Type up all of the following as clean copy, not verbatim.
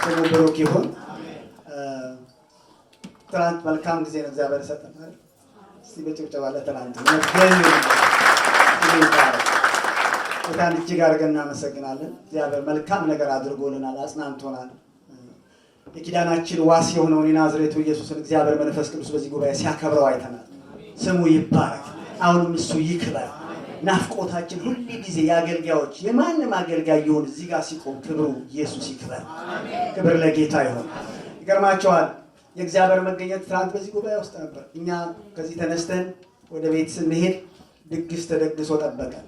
ስሙ ብሩክ ይሁን። ትናንት መልካም ጊዜ ነው እግዚአብሔር ሰጠን አይደል? እስቲ በጭብጨባ ለትናንት በጣም እጅግ አድርገን እናመሰግናለን። እግዚአብሔር መልካም ነገር አድርጎልናል፣ አጽናንቶናል። የኪዳናችን ዋስ የሆነውን የናዝሬቱ ኢየሱስን እግዚአብሔር መንፈስ ቅዱስ በዚህ ጉባኤ ሲያከብረው አይተናል። ስሙ ይባረክ። አሁንም እሱ ይክበር። ናፍቆታችን ሁሉ ጊዜ የአገልጋዮች የማንም አገልጋይ ይሁን እዚህ ጋር ሲቆም ክብሩ ኢየሱስ ይክበር። ክብር ለጌታ ይሁን። ይገርማቸዋል። የእግዚአብሔር መገኘት ትናንት በዚህ ጉባኤ ውስጥ ነበር። እኛ ከዚህ ተነስተን ወደ ቤት ስንሄድ ድግስ ተደግሶ ጠበቀን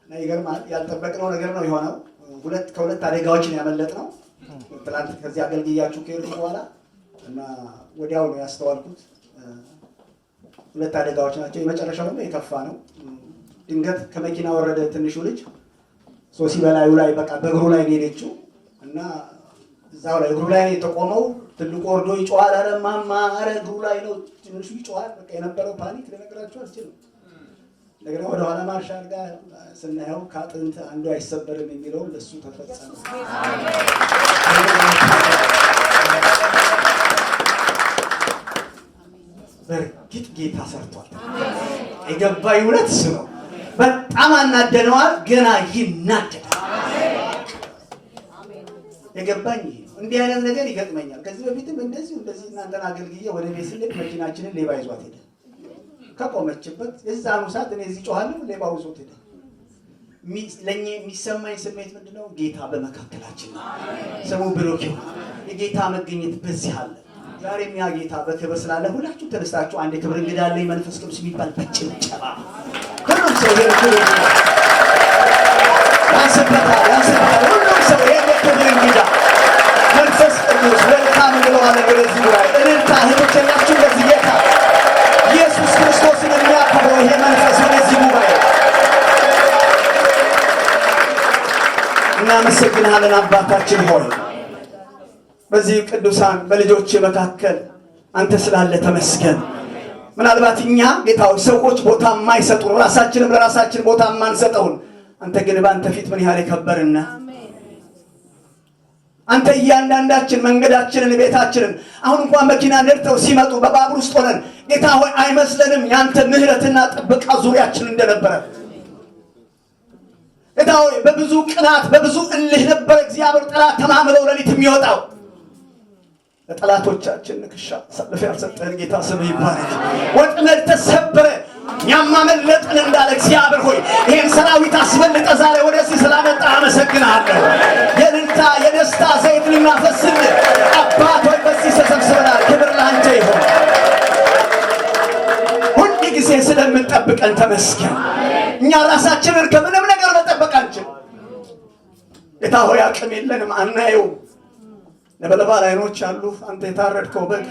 እና ይገርማል። ያልጠበቅነው ነገር ነው የሆነው። ከሁለት አደጋዎችን ያመለጥነው ትናንት ከዚህ አገልግያችሁ ከሄድኩ በኋላ እና ወዲያው ነው ያስተዋልኩት። ሁለት አደጋዎች ናቸው። የመጨረሻው ደግሞ የከፋ ነው። ድንገት ከመኪና ወረደ ትንሹ ልጅ። ሶሲ በላዩ ላይ በቃ በእግሩ ላይ ሄደችው እና እዛው ላይ እግሩ ላይ የተቆመው ትልቁ ወርዶ ይጮሃል። ኧረ ማማ፣ ኧረ እግሩ ላይ ነው። ትንሹ ይጮሃል። በቃ የነበረው ፓኒክ ልነግራችሁ አልችልም። እንደገና ወደ ኋላ ማርሻ አድርጋ ስናየው ከአጥንት አንዱ አይሰበርም የሚለው ለሱ ተፈጸመ። በእርግጥ ጌታ ሰርቷል። የገባኝ እውነት እሱ ነው። በጣም አናደነዋል፣ ገና ይናደዳል። የገባኝ ይሄ ነው። እንዲህ አይነት ነገር ይገጥመኛል። ከዚህ በፊትም እንደዚህ እናንተን አገልግዬ ወደ ቤት ስንሄድ መኪናችንን ሌባ ይዟት ሄደ። ከቆመችበት የዛኑ ሰዓት እኔ እዚህ ጮሃለሁ፣ ሌባው ይዞት ሄደ። ለእኔ የሚሰማኝ ስሜት ምንድነው? ጌታ በመካከላችን ነው። ስሙ ብሩክ ይሁን። የጌታ መገኘት በዚህ አለ። ዛሬም ያ ጌታ በክብር ስላለ ሁላችሁ ተነስታችሁ አንድ ክብር እንግዳ አለኝ መንፈስ ቅዱስ የሚባል በጭብጨባ ሁሉም ሰው የክብር ያንስበታል። ሁሉም ሰው የክብር እንግዳ መንፈስ ቅዱስ መልካም ብለዋል። ወደዚህ ጉባኤ እልልታ ህይወት ያላችሁ ለዚህ ጌታ ኢየሱስ ክርስቶስን የሚያከብረው ይሄ መንፈስ ወደዚህ ጉባኤ እናመሰግንሃለን። አባታችን ሆይ በዚህ ቅዱሳን በልጆች መካከል አንተ ስላለ ተመስገን። ምናልባት እኛ ጌታው ሰዎች ቦታ የማይሰጡ ራሳችንም ለራሳችን ቦታ የማንሰጠውን አንተ ግን በአንተ ፊት ምን ያህል የከበርና አንተ እያንዳንዳችን መንገዳችንን ቤታችንን አሁን እንኳን መኪና ነድተው ሲመጡ በባቡር ውስጥ ሆነን ጌታ ሆይ አይመስለንም ያንተ ምህረትና ጥበቃ ዙሪያችን እንደነበረ። ጌታ ሆይ በብዙ ቅናት በብዙ እልህ ነበር እግዚአብሔር ጠላት ተማምለው ሌሊት የሚወጣው። ለጠላቶቻችን ንክሻ ሰልፍ ያልሰጠን ጌታ ስም ይባረክ። ወጥመድ ተሰበረ፣ እኛም አመለጥን እንዳለ እግዚአብሔር ሆይ ይህን ሰራዊት አስበልጠ ዛሬ ወደዚህ ስላመጣ አመሰግናለሁ። የእልልታ የደስታ ዘይት ልናፈስልህ አባት ሆይ በዚህ ተሰብስበናል። ክብር ለአንተ ይሁን። ሁል ጊዜ ስለምንጠብቀን ተመስገን። እኛ ራሳችንን ከምንም ነገር መጠበቅ አንችልም። ጌታ ሆይ አቅም የለንም፣ አናየውም። ነበልባል አይኖች አሉ። አንተ የታረድከው በግ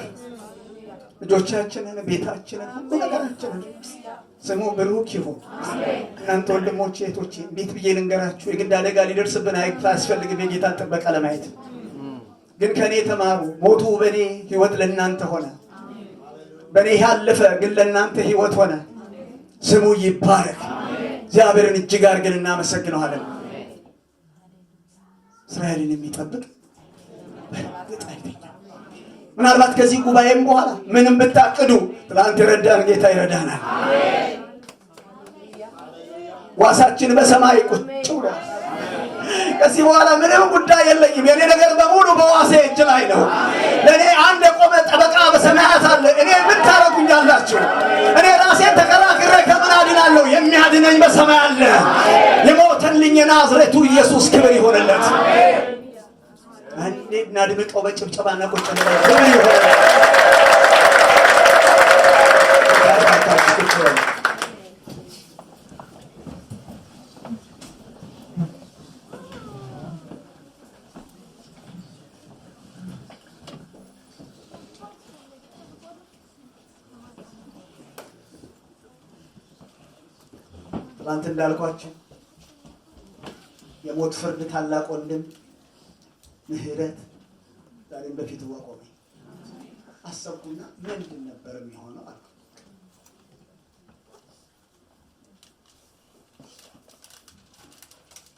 ልጆቻችንን፣ ቤታችንን፣ ሁሉ ነገራችንን ስሙ ብሩክ ይሁን። እናንተ ወንድሞቼ እህቶቼ እንዴት ብዬ ልንገራችሁ? የግድ አደጋ ሊደርስብን አያስፈልግም የጌታን ጥበቃ ለማየት። ግን ከኔ ተማሩ። ሞቱ በኔ ህይወት ለእናንተ ሆነ። በኔ ያለፈ ግን ለእናንተ ህይወት ሆነ። ስሙ ይባረክ። እግዚአብሔርን እጅግ አድርገን እናመሰግነዋለን። እስራኤልን የሚጠብቅ ምናልባት ከዚህ ጉባኤም በኋላ ምንም ብታቅዱ ትላንት የረዳን ጌታ ይረዳናል። ዋሳችን በሰማይ ቁጭ ብሏል። ከዚህ በኋላ ምንም ጉዳይ የለኝም። የኔ ነገር በሙሉ በዋሴ እጅ ላይ ነው። ለእኔ አንድ የቆመ ጠበቃ በሰማያት አለ። እኔ ምን ታረጉኛላችሁ? እኔ ራሴን ተከራክሬ ከምን አድናለሁ? የሚያድነኝ በሰማይ አለ። የሞተልኝ የናዝሬቱ ኢየሱስ ክብር ይሆንለት። እንዴት እናድምቀው በጭብጨባና ቁጭ ብለን ክብር ይሆንለት። ትናንት እንዳልኳችሁ የሞት ፍርድ ታላቅ ወንድም ምህረት ዛሬም በፊቱ አቆመኝ። አሰብኩና ምንድን ነበር የሚሆነው አልኩ።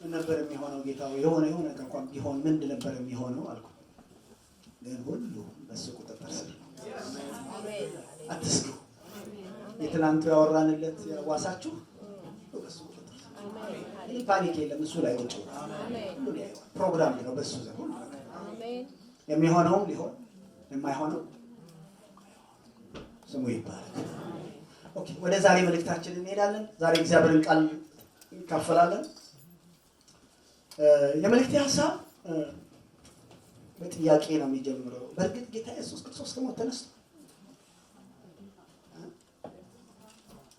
ምን ነበር የሚሆነው ጌታ የሆነ ነገር እንኳን ቢሆን ምን ነበር የሚሆነው አልኩ። ግን ሁሉ በሱ ቁጥጥር ስር ነው። አትስጉ። የትናንቱ ያወራንለት ያዋሳችሁ በሱ ቁጥጥር ስር ነው። ፓኒክ የለም። እሱ ላይ ወጪ ሁሉ ላይ ፕሮግራም ነው። በሱ ዘር ሁሉ የሚሆነው ሊሆን የማይሆነው ስሙ ይባላል። ኦኬ፣ ወደ ዛሬ መልእክታችን እንሄዳለን። ዛሬ እግዚአብሔርን ቃል እንካፈላለን። የመልእክቴ ሐሳብ በጥያቄ ነው የሚጀምረው። በእርግጥ ጌታ ኢየሱስ ክርስቶስ ከሞት ተነስቷል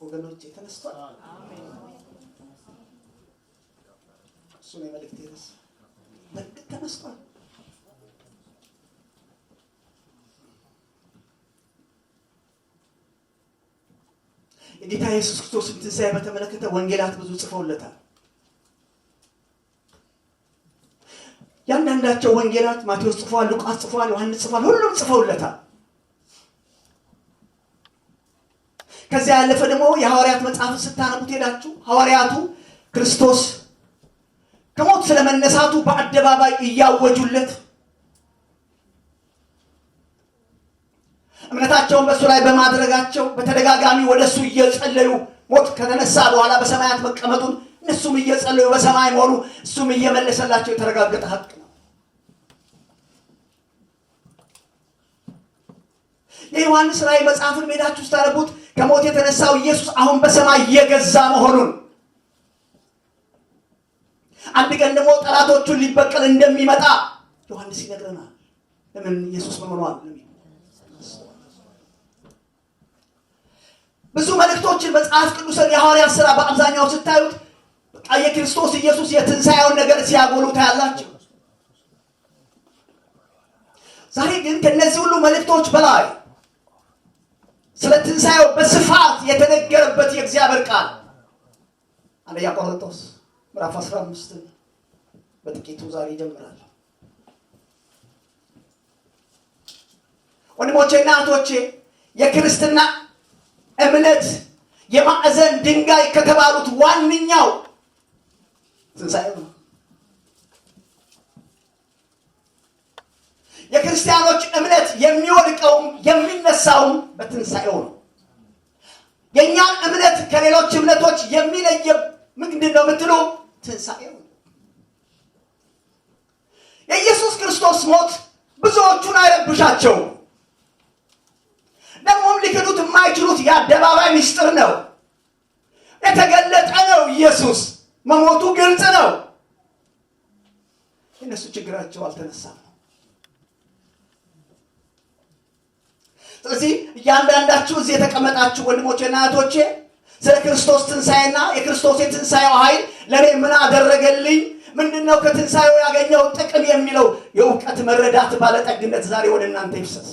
ወገኖች? ተነስቷል። እሱ ነው የመልእክቴ ርዕስ። በእርግጥ ተነስቷል። የጌታ ኢየሱስ ክርስቶስን ትንሣኤ በተመለከተ ወንጌላት ብዙ ጽፈውለታል። ያንዳንዳቸው ወንጌላት ማቴዎስ ጽፏል፣ ሉቃስ ጽፏል፣ ዮሐንስ ጽፏል፣ ሁሉም ጽፈውለታል። ከዚያ ያለፈ ደግሞ የሐዋርያት መጽሐፍ ስታነቡት ሄዳችሁ ሐዋርያቱ ክርስቶስ ከሞት ስለመነሳቱ በአደባባይ እያወጁለት እምነታቸውን በእሱ ላይ በማድረጋቸው በተደጋጋሚ ወደሱ እየጸለዩ ሞት ከተነሳ በኋላ በሰማያት መቀመጡን እነሱም እየጸለዩ በሰማይ መሆኑ እሱም እየመለሰላቸው የተረጋገጠ ሀቅ ነው። የዮሐንስ ራእይ መጽሐፍን ሄዳችሁ ስታነቡት ከሞት የተነሳው ኢየሱስ አሁን በሰማይ እየገዛ መሆኑን፣ አንድ ቀን ደግሞ ጠላቶቹን ሊበቀል እንደሚመጣ ዮሐንስ ይነግረናል። ለምን? ኢየሱስ መሆኗል። ብዙ መልእክቶችን መጽሐፍ ቅዱስን የሐዋርያት ሥራ በአብዛኛው ስታዩት በቃ የክርስቶስ ኢየሱስ የትንሣኤውን ነገር ሲያጎሉ ታያላችሁ። ዛሬ ግን ከነዚህ ሁሉ መልእክቶች በላይ ስለ ትንሣኤው በስፋት የተነገረበት የእግዚአብሔር ቃል አንደኛ ቆሮንቶስ ምዕራፍ 15 በጥቂቱ ዛሬ ይጀምራል። ወንድሞቼና እህቶቼ የክርስትና እምነት የማዕዘን ድንጋይ ከተባሉት ዋነኛው ትንሣኤው ነው። የክርስቲያኖች እምነት የሚወድቀውም የሚነሳውም በትንሣኤው ነው። የእኛን እምነት ከሌሎች እምነቶች የሚለየው ምንድን ነው የምትሉ? ትንሣኤው ነው። የኢየሱስ ክርስቶስ ሞት ብዙዎቹን አይረብሻቸውም። ደግሞም ሊክዱት የማይችሉት የአደባባይ ምስጢር ነው። የተገለጠ ነው። ኢየሱስ መሞቱ ግልጽ ነው። የእነሱ ችግራቸው አልተነሳም። ስለዚህ እያንዳንዳችሁ እዚህ የተቀመጣችሁ ወንድሞቼና እህቶቼ ስለ ክርስቶስ ትንሣኤና የክርስቶስ የትንሣኤው ኃይል ለእኔ ምን አደረገልኝ፣ ምንድነው ከትንሣኤው ያገኘው ጥቅም የሚለው የእውቀት መረዳት ባለጠግነት ዛሬ ወደ እናንተ ይፍሰስ።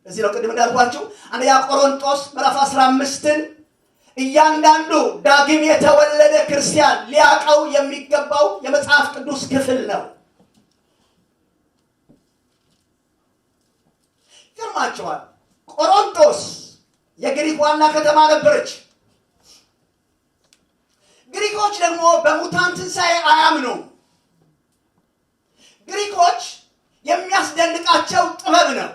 እዚህ ነው ቅድም እንዳልኳችሁ አንደኛ ቆሮንቶስ ምዕራፍ 15ን እያንዳንዱ ዳግም የተወለደ ክርስቲያን ሊያውቀው የሚገባው የመጽሐፍ ቅዱስ ክፍል ነው። ይገርማችኋል፣ ቆሮንቶስ የግሪክ ዋና ከተማ ነበረች። ግሪኮች ደግሞ በሙታን ትንሣኤ አያምኑም። ግሪኮች የሚያስደንቃቸው ጥበብ ነው።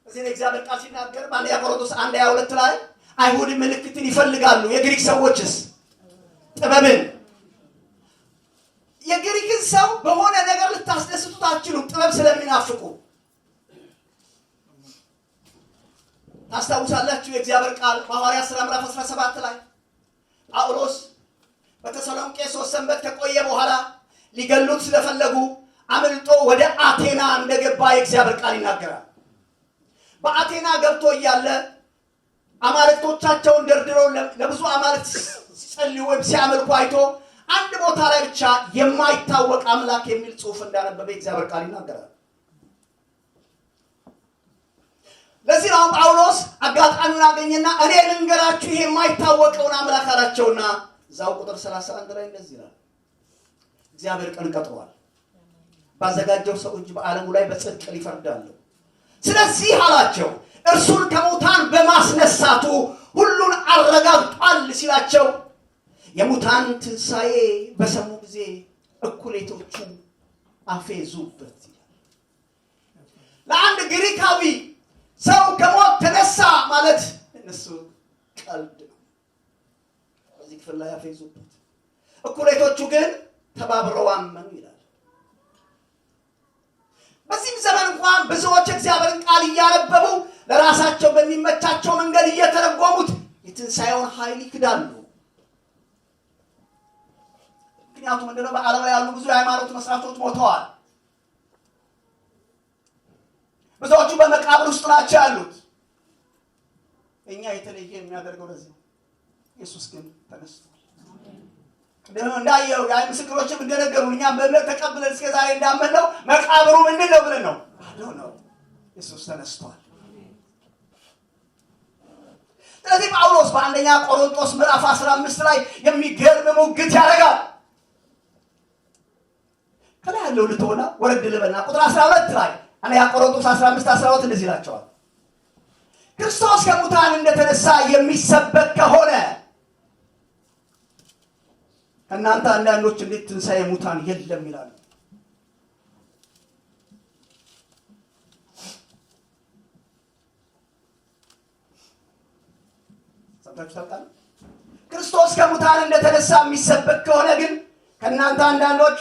እዚህ እግዚአብሔር ቃል ሲናገር በአንደኛ ቆሮንቶስ 1:22 ላይ አይሁድ ምልክትን ይፈልጋሉ፣ የግሪክ ሰዎችስ ጥበብን። የግሪክን ሰው በሆነ ነገር ልታስደስቱት አትችሉም፣ ጥበብ ስለሚናፍቁ። ታስታውሳላችሁ የእግዚአብሔር ቃል በሐዋርያት ሥራ ምዕራፍ 17 ላይ ጳውሎስ በተሰሎንቄ 3 ሰንበት ከቆየ በኋላ ሊገሉት ስለፈለጉ አምልጦ ወደ አቴና እንደገባ የእግዚአብሔር ቃል ይናገራል። በአቴና ገብቶ እያለ አማልክቶቻቸውን ደርድረው ለብዙ አማልክት ሲጸልዩ ወይም ሲያመልኩ አይቶ አንድ ቦታ ላይ ብቻ የማይታወቅ አምላክ የሚል ጽሑፍ እንዳነበበ የእግዚአብሔር ቃል ይናገራል። ለዚህ ነው ጳውሎስ አጋጣሚውን አገኘና እኔ ልንገራችሁ ይሄ የማይታወቀውን አምላክ አላቸውና እዛው ቁጥር 31 ላይ እንደዚህ ይላል፣ እግዚአብሔር ቀን ቀጥሯል፣ ባዘጋጀው ሰው እጅ በዓለሙ ላይ በጽድቅ ሊፈርዳል። ስለዚህ አላቸው እርሱን ከሙታን በማስነሳቱ ሁሉን አረጋግጧል ሲላቸው የሙታን ትንሣኤ በሰሙ ጊዜ እኩሌቶቹ አፌዙበት ይላል። ለአንድ ግሪካዊ ሰው ከሞት ተነሳ ማለት እነሱ ቀልድ ነው። በዚህ ክፍል ላይ አፌዙበት። እኩሌቶቹ ግን ተባብረው አመኑ ይላል። በዚህም ዘመን እንኳን ብዙዎች እግዚአብሔርን ቃል እያነበቡ ለራሳቸው በሚመቻቸው መንገድ እየተረጎሙት የትንሣኤውን ኃይል ይክዳሉ። ምክንያቱም ምንድነው? በዓለም ላይ ያሉ ብዙ የሃይማኖት መስራቾች ሞተዋል። ብዙዎቹ በመቃብር ውስጥ ናቸው ያሉት። እኛ የተለየ የሚያደርገው ለዚህ ነው። ኢየሱስ ግን ተነስቷል። እንዳየው ያ ምስክሮችም እንደነገሩ እኛም በእምነት ተቀብለን እስከ ዛሬ እንዳመንነው መቃብሩ ምንድን ነው ብለን ነው ነው ኢየሱስ ተነስቷል። ስለዚህ ጳውሎስ በአንደኛ ቆሮንቶስ ምዕራፍ 15 ላይ የሚገርም ሙግት ያደርጋል። ከላይ ያለው ልትሆና ወረድ ልበልና ቁጥር 12 ላይ አንደኛ ቆሮንቶስ 15:12 እንደዚህ ይላቸዋል። ክርስቶስ ከሙታን እንደተነሳ የሚሰበክ ከሆነ እናንተ አንዳንዶች እንዴት ትንሣኤ ሙታን የለም ይላሉ? ሰምታችሁ ታውቃላችሁ? ክርስቶስ ከሙታን እንደተነሳ የሚሰበክ ከሆነ ግን ከእናንተ አንዳንዶች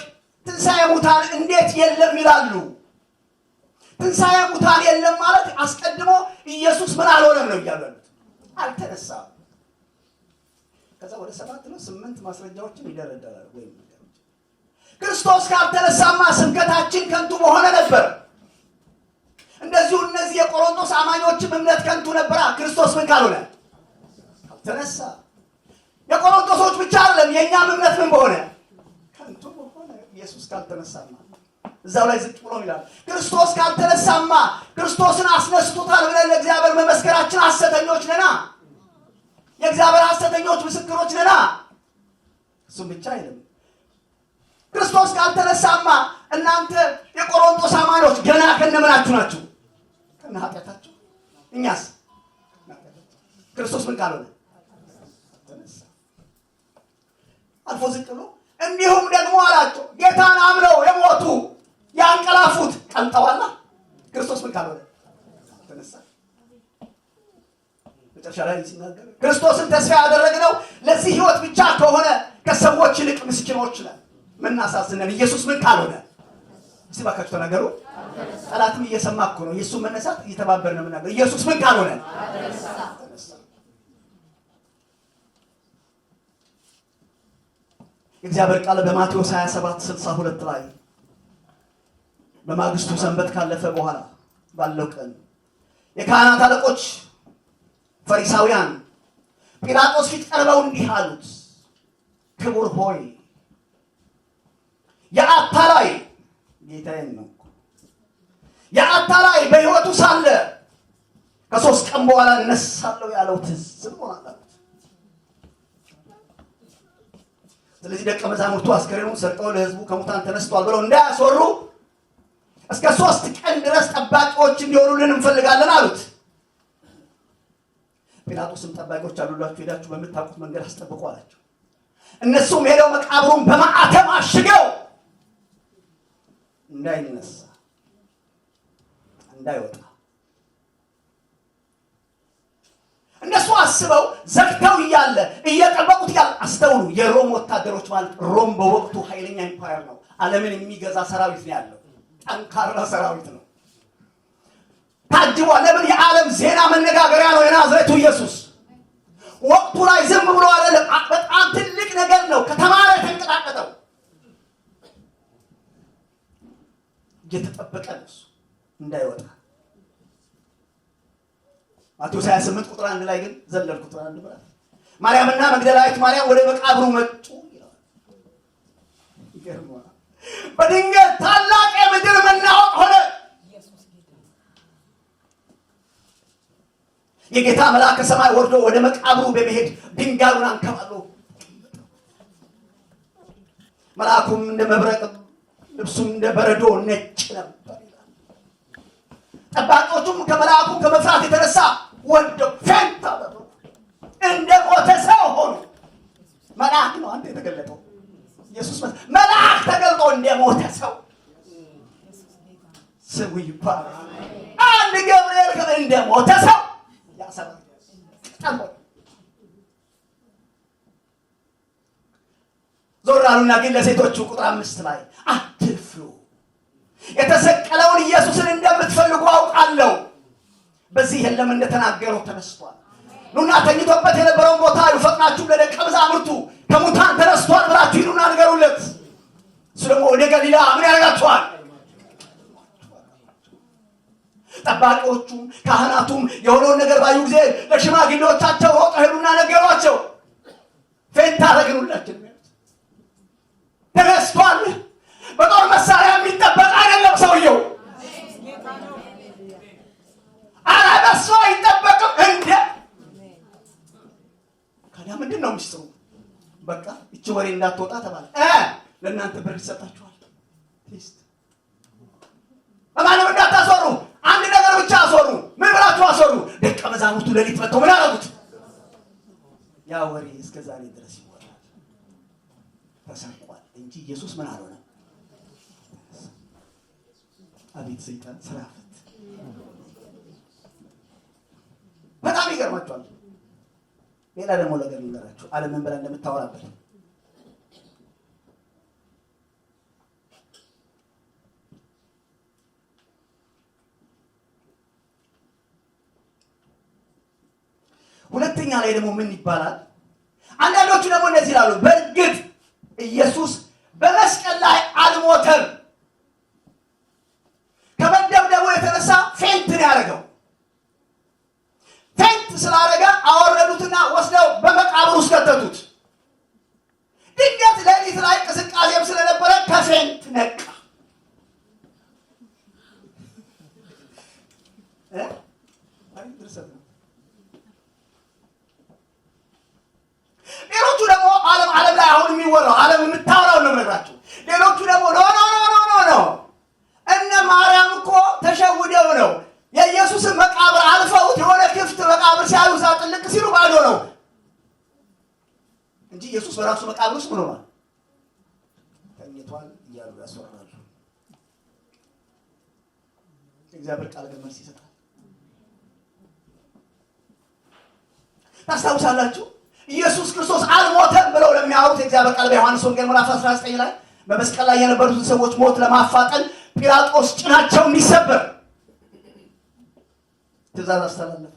ትንሣኤ ሙታን እንዴት የለም ይላሉ? ትንሣኤ ሙታን የለም ማለት አስቀድሞ ኢየሱስ ምን አልሆነም ነው እያሉ ያሉት፣ አልተነሳም። ከዛ ወደ 7 ነው 8 ማስረጃዎችን ይደረደራል። ወይ ክርስቶስ ካልተነሳማ ስብከታችን ከንቱ በሆነ ነበር። እንደዚሁ እነዚህ የቆሮንቶስ አማኞችም እምነት ከንቱ ነበራ። ክርስቶስ ምን ካልሆነ ካልተነሳ፣ የቆሮንቶሶች ብቻ አይደለም የኛም እምነት ምን በሆነ ከንቱ በሆነ ኢየሱስ ካልተነሳማ። እዛው ላይ ዝቅ ብሎ ይላል ክርስቶስ ካልተነሳማ ክርስቶስን አስነስቶታል ብለን ለእግዚአብሔር መመስከራችን ሐሰተኞች ነና፣ የእግዚአብሔር ሐሰተኞች ምስክሮች ነና። እሱም ብቻ አይደለም፣ ክርስቶስ ካልተነሳማ እናንተ የቆሮንቶስ አማኞች ገና ከነምናችሁ ናችሁ? ከነ ኃጢአታችሁ። እኛስ ክርስቶስ ምን ካልሆነ ተነሳ። አልፎ ዝቅ ብሎ እንዲሁም ደግሞ አላቸው ጌታን አምነው የሞቱ ያንቀላፉት ቀልጠዋልና ክርስቶስ ምን ካልሆነ ተነሳ። መጨረሻ ላይ ሲናገር ክርስቶስን ተስፋ ያደረግነው ለዚህ ህይወት ብቻ ከሆነ ከሰዎች ይልቅ ምስኪኖች ነን። ምን አሳዝነን ኢየሱስ ምን ካልሆነ። እስቲ ባካችሁ ተናገሩ። ጠላትም እየሰማ እኮ ነው ኢየሱስ መነሳት እየተባበርን ነው የምናገረው። ኢየሱስ ምን ካልሆነ ተነሳ። የእግዚአብሔር ቃል በማቴዎስ 27:62 ላይ በማግስቱ ሰንበት ካለፈ በኋላ ባለው ቀን የካህናት አለቆች ፈሪሳውያን ጲላጦስ ፊት ቀርበው እንዲህ አሉት፣ ክቡር ሆይ የአታላይ ጌታዬን ነው የአታላይ በሕይወቱ ሳለ ከ3 ቀን በኋላ እነሳለሁ ያለው ትዝ ብሎናል አሉት። ስለዚህ ደቀ መዛሙርቱ አስከሬኑን ሰርቀው ለሕዝቡ ከሙታን ተነስቷል ብለው እንዳያስወሩ እስከ 3 ቀን ድረስ ጠባቂዎች እንዲሆኑልን እንፈልጋለን አሉት። ጲላጦስም ጠባቂዎች አሉላችሁ፣ ሄዳችሁ በምታውቁት መንገድ አስጠብቁ አላቸው። እነሱም ሄደው መቃብሩን በማዕተም አሽገው እንዳይነሳ እንዳይወጣ እነሱ አስበው ዘግተው እያለ እየጠበቁት እያለ፣ አስተውሉ፣ የሮም ወታደሮች ማለት ሮም በወቅቱ ኃይለኛ ኢምፓየር ነው። ዓለምን የሚገዛ ሰራዊት ነው ያለው። ጠንካራ ሰራዊት ነው። ታጅቧል። ለምን? የዓለም ዜና መነጋገሪያ ነው የናዝሬቱ ኢየሱስ። ወቅቱ ላይ ዝም ብሎ አይደለም፣ በጣም ትልቅ ነገር ነው። ከተማ ላይ ተንቀጣቀጠው እየተጠበቀ ነው እሱ እንዳይወጣ። ማቴዎስ 28 ቁጥር 1 ላይ ግን ዘለልኩት። አንድ ብራት ማርያምና መግደላዊት ማርያም ወደ መቃብሩ መጡ ይላል። ይገርማል። በድንገት ታላቅ የምድር መናወጥ ሆነ። የጌታ መልአክ ከሰማይ ወርዶ ወደ መቃብሩ በመሄድ ድንጋዩን አንከባሎ፣ መልአኩም እንደ መብረቅ ልብሱም እንደ በረዶ ነጭ ነበር ይላል። ጠባቂዎቹም ከመልአኩ ከመፍራት የተነሳ ወደው ፈንታ እንደ ሞተ ሰው ሆኑ። መልአክ ነው አንተ የተገለጠው ኢየሱስ መልአክ ተገልጦ እንደ ሞተ ሰው ስሙ ይባላል። አንድ ገብርኤል እንደ ሞተ ሰው ያሰራል። ዞር አሉና ግን ለሴቶቹ ቁጥር 5 ላይ አትፍሩ፣ የተሰቀለውን ኢየሱስን እንደምትፈልጉ አውቃለሁ። በዚህ የለም እንደተናገረው ተነስቷል። ኑና ተኝቶበት የነበረውን ቦታ ይፈጥናችሁ ለደቀ መዛሙርቱ ከሙታን ተነስቷል ብላችሁ ሂዱና ንገሩለት። እሱ ደግሞ ወደ ገሊላ ምን ያደርጋችኋል? ጠባቂዎቹም ካህናቱም የሆነውን ነገር ባዩ ጊዜ ለሽማግሌዎቻቸው ሮጠው ሄዱና ነገሯቸው። ፌንታ ረግኑላችን ተነስቷል። በጦር መሳሪያ የሚጠበቅ አይደለም ሰውየው። ኧረ በሱ አይጠበቅም እንደ ከዚያ ምንድን ነው ሚስጥሩ? በቃ እቺ ወሬ እንዳትወጣ ተባለ። ለእናንተ ብር ይሰጣችኋል። ቴስት በማንም እንዳታስወሩ፣ አንድ ነገር ብቻ አስወሩ። ምን ብላችሁ አስወሩ? ደቀ መዛሙርቱ ሌሊት መጥተው ምን አደረጉት? ያ ወሬ እስከ ዛሬ ድረስ ይወራል። ተሰርቋል እንጂ ኢየሱስ ምን አልሆነ። አቤት ሰይጣን ስራ ፈት። በጣም ይገርማችኋል። ሌላ ደግሞ ነገር ልንገራችሁ። ዓለም ምን ብላ እንደምታወራበት ሁለተኛ ላይ ደግሞ ምን ይባላል? አንዳንዶቹ ደግሞ እንደዚህ ይላሉ፣ በእርግጥ ኢየሱስ በመስቀል ላይ አልሞተም። ከመደብደቡ የተነሳ ፌንት ነው ያደረገው። ፌንት ስላደረገ አወረዱትና ወስደው በመቃብር ውስጥ ከተቱት። ድንገት ሌሊት ላይ ቅስቃሴም ስለነበረ ከፌንት ነቃ። ሌሎቹ ደግሞ ዓለም ላይ አሁን የሚወራው ዓለም የምታወራው ነው የምነግራችሁ። ሌሎቹ ደግሞ ኖ እነ ማርያም እኮ ተሸውደው ነው የኢየሱስን መቃብር አልፈውት የሆነ ክፍት መቃብር ሲያዩ እዛ ጥልቅ ሲሉ ባዶ ነው እንጂ ኢየሱስ በራሱ መቃብር ውስጥ ምን ሆኗል? ተኝቷል እያሉ ያስወራሉ። እግዚአብሔር ቃል ግን መልስ ይሰጣል። ታስታውሳላችሁ? ኢየሱስ ክርስቶስ አልሞተም ብለው ለሚያወሩት የእግዚአብሔር ቃል በዮሐንስ ወንጌል ምዕራፍ 19 ላይ በመስቀል ላይ የነበሩትን ሰዎች ሞት ለማፋጠን ጲላጦስ ጭናቸው እንዲሰበር ትእዛዝ አስተላለፈ።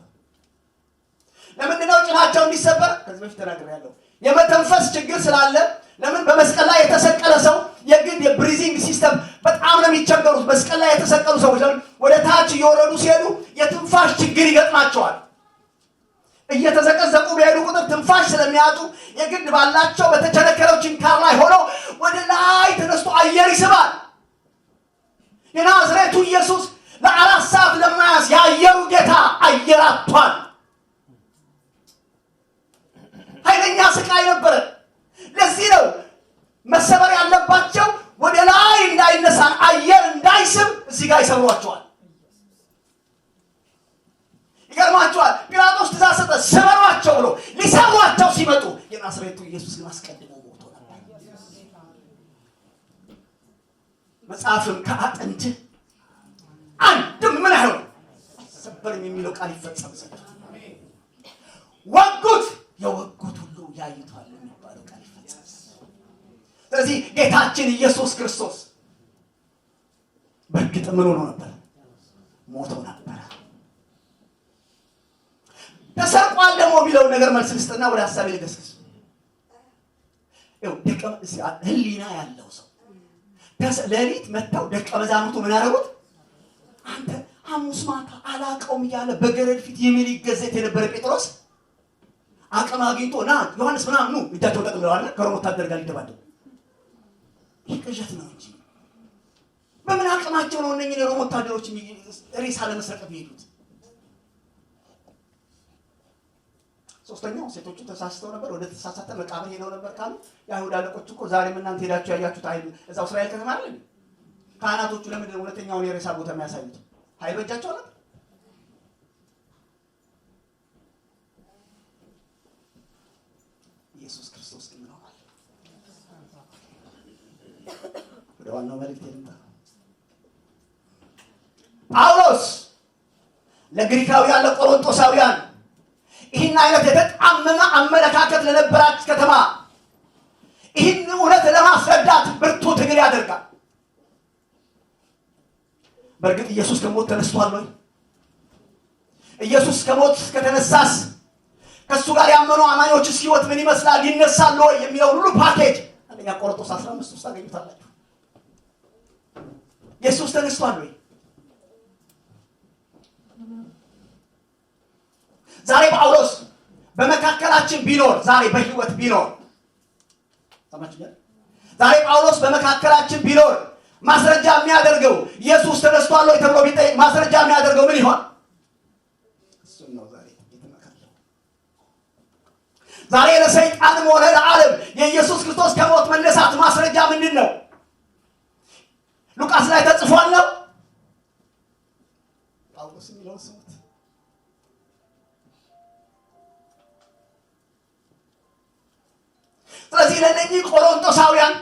ለምንድን ነው ጭናቸው እንዲሰበር? ከዚህ በፊት ተናግሬያለሁ። የመተንፈስ ችግር ስላለ። ለምን? በመስቀል ላይ የተሰቀለ ሰው የግድ የብሪዚንግ ሲስተም በጣም ነው የሚቸገሩት። መስቀል ላይ የተሰቀሉ ሰዎች ለምን ወደ ታች እየወረዱ ሲሄዱ የትንፋሽ ችግር ይገጥማቸዋል። እየተዘቀዘቁ በሄዱ ቁጥር ትንፋሽ ስለሚያጡ የግድ ባላቸው በተቸነከረው ችንካር ላይ ሆነው ወደ ላይ ተነስቶ አየር ይስባል። የናዝሬቱ ኢየሱስ ለ4 ሰዓት ለማያስ የአየሩ ጌታ አየር አጥቷል። ኃይለኛ ስቃይ ነበረ። ለዚህ ነው መሰበር ያለባቸው ወደ ላይ እንዳይነሳን አየር እንዳይስብ እዚህ ጋር ይሰብሯቸዋል። ይገርማቸዋል። ጲላጦስ ትእዛዝ ሰጠ፣ ስበሯቸው ብሎ ሊሰብሯቸው ሲመጡ የናዝሬቱ ኢየሱስ ግን አስቀድሞ ሞቶ ነበር። መጽሐፍም ከአጥንት አንድም ምን አይሆን አይሰበርም የሚለው ቃል ይፈጸም ዘንድ ወጉት፣ የወጉት ሁሉ ያዩታል የሚባለው ቃል ይፈጸም ዘንድ። ስለዚህ ጌታችን ኢየሱስ ክርስቶስ በእርግጥ ምን ሆኖ ነበር? ሞቶ ነበር። ተሰርቋል ደግሞ የሚለው ነገር መልስ ልስጥና ወደ ሐሳቤ ልገስግስ። ህሊና ያለው ሰው ሌሊት መጥተው ደቀ መዛሙርቱ ምን ያደረጉት? አንተ ሐሙስ ማታ አላውቀውም እያለ በገረድ ፊት የሚል ይገዘት የነበረ ጴጥሮስ አቅም አግኝቶ ና ዮሐንስ ምናምን ኑ እጃቸው ጠቅልለዋል ከሮም ወታደር ጋር ሊደባደቡ። ይህ ቅዠት ነው እንጂ በምን አቅማቸው ነው እነኝህ የሮም ወታደሮች ሬሳ ለመስረቅ የሚሄዱት? ሶስተኛው ሴቶቹ ተሳስተው ነበር፣ ወደ ተሳሳተ መቃብር ሄደው ነበር ካሉ የአይሁድ አለቆች እኮ ዛሬም እናንተ ሄዳችሁ ያያችሁት አይሁድ እዛው እስራኤል ከተማ አይደል? ካህናቶቹ ለምንድን ነው እውነተኛውን የሬሳ ቦታ የሚያሳዩት? ኃይል በእጃቸው ነበር። ወደ ዋናው መልእክት ልምጣ። ጳውሎስ ለግሪካውያን ለቆሮንቶሳውያን ይህን አይነት የተጣመመ አመለካከት ለነበራት ከተማ ይህን እውነት ለማስረዳት ብርቱ ትግል ያደርጋል። በእርግጥ ኢየሱስ ከሞት ተነስቷል ወይ? ኢየሱስ ከሞት ከተነሳስ ከሱ ጋር ያመኑ አማኞችስ ሕይወት ምን ይመስላል? ይነሳሉ ወይ የሚለው ሁሉ ፓኬጅ አንደኛ ቆሮንቶስ 15 ውስጥ ታገኙታላችሁ። ኢየሱስ ተነስቷል ወይ? ዛሬ ጳውሎስ በመካከላችን ቢኖር ዛሬ በሕይወት ቢኖር ሰማችሁኝ? ዛሬ ጳውሎስ በመካከላችን ቢኖር ማስረጃ የሚያደርገው ኢየሱስ ተነስቷል ወይ ተብሎ ቢጠይቅ ማስረጃ የሚያደርገው ምን ይሆን? እሱን ነው ዛሬ የተመካከለው። ዛሬ ለሰይጣንም ሆነ ለዓለም የኢየሱስ ክርስቶስ ከሞት መነሳት ማስረጃ ምንድን ነው? ሉቃስ ላይ ተጽፏል ነው ጳውሎስ የሚለው ስሙት። ስለዚህ ለእነኚህ ቆሮንቶሳውያን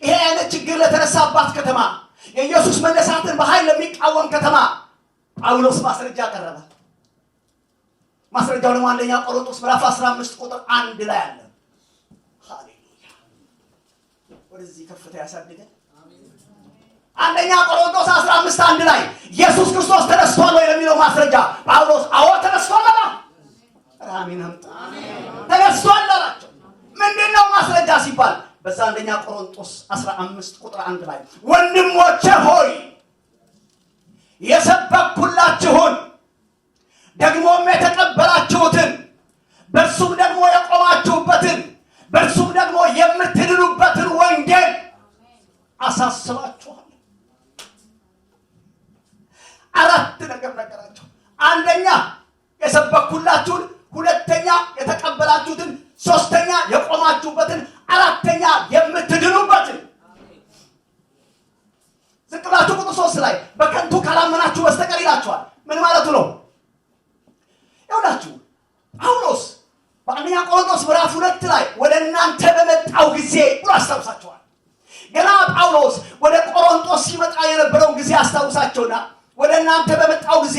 ይሄ አይነት ችግር ለተነሳባት ከተማ የኢየሱስ መነሳትን በኃይል ለሚቃወም ከተማ ጳውሎስ ማስረጃ ቀረበ። ማስረጃው ደግሞ አንደኛ ቆሮንቶስ ምዕራፍ 15 ቁጥር 1 ላይ አለ። ሃሌሉያ! ወደዚህ ከፍታ ያሳድገን። አንደኛ ቆሮንቶስ 15 1 ላይ ኢየሱስ ክርስቶስ ተነስቷል ወይ ለሚለው ማስረጃ ጳውሎስ አዎ ተነስቷል አለ። አሜን ተነስቷል አላቸው። ምንድነው ማስረጃ ሲባል በዛ አንደኛ ቆሮንቶስ 15 ቁጥር 1 ላይ ወንድሞቼ ሆይ የሰበኩላችሁን ደግሞም የተቀበላችሁትን በእርሱም ደግሞ የቆማችሁበትን በእርሱም ደግሞ የምትድኑበትን ወንጌል አሳስባችኋለሁ። አራት ነገር ነገራቸው። አንደኛ የሰበኩላችሁን፣ ሁለተኛ የተቀበላችሁትን፣ ሶስተኛ የቆማችሁበትን፣ አራተኛ የምትድኑበትን። ዝቅ ብላችሁ ቁጥር 3 ላይ በከንቱ ካላመናችሁ በስተቀር ይላችኋል። ምን ማለቱ ነው? ይኸውላችሁ ጳውሎስ በአንደኛ ቆሮንቶስ ምዕራፍ 2 ላይ ወደ እናንተ በመጣው ጊዜ ብሎ አስታውሳቸዋል። ገና ጳውሎስ ወደ ቆሮንቶስ ሲመጣ የነበረውን ጊዜ አስታውሳቸውና ወደ እናንተ በመጣው ጊዜ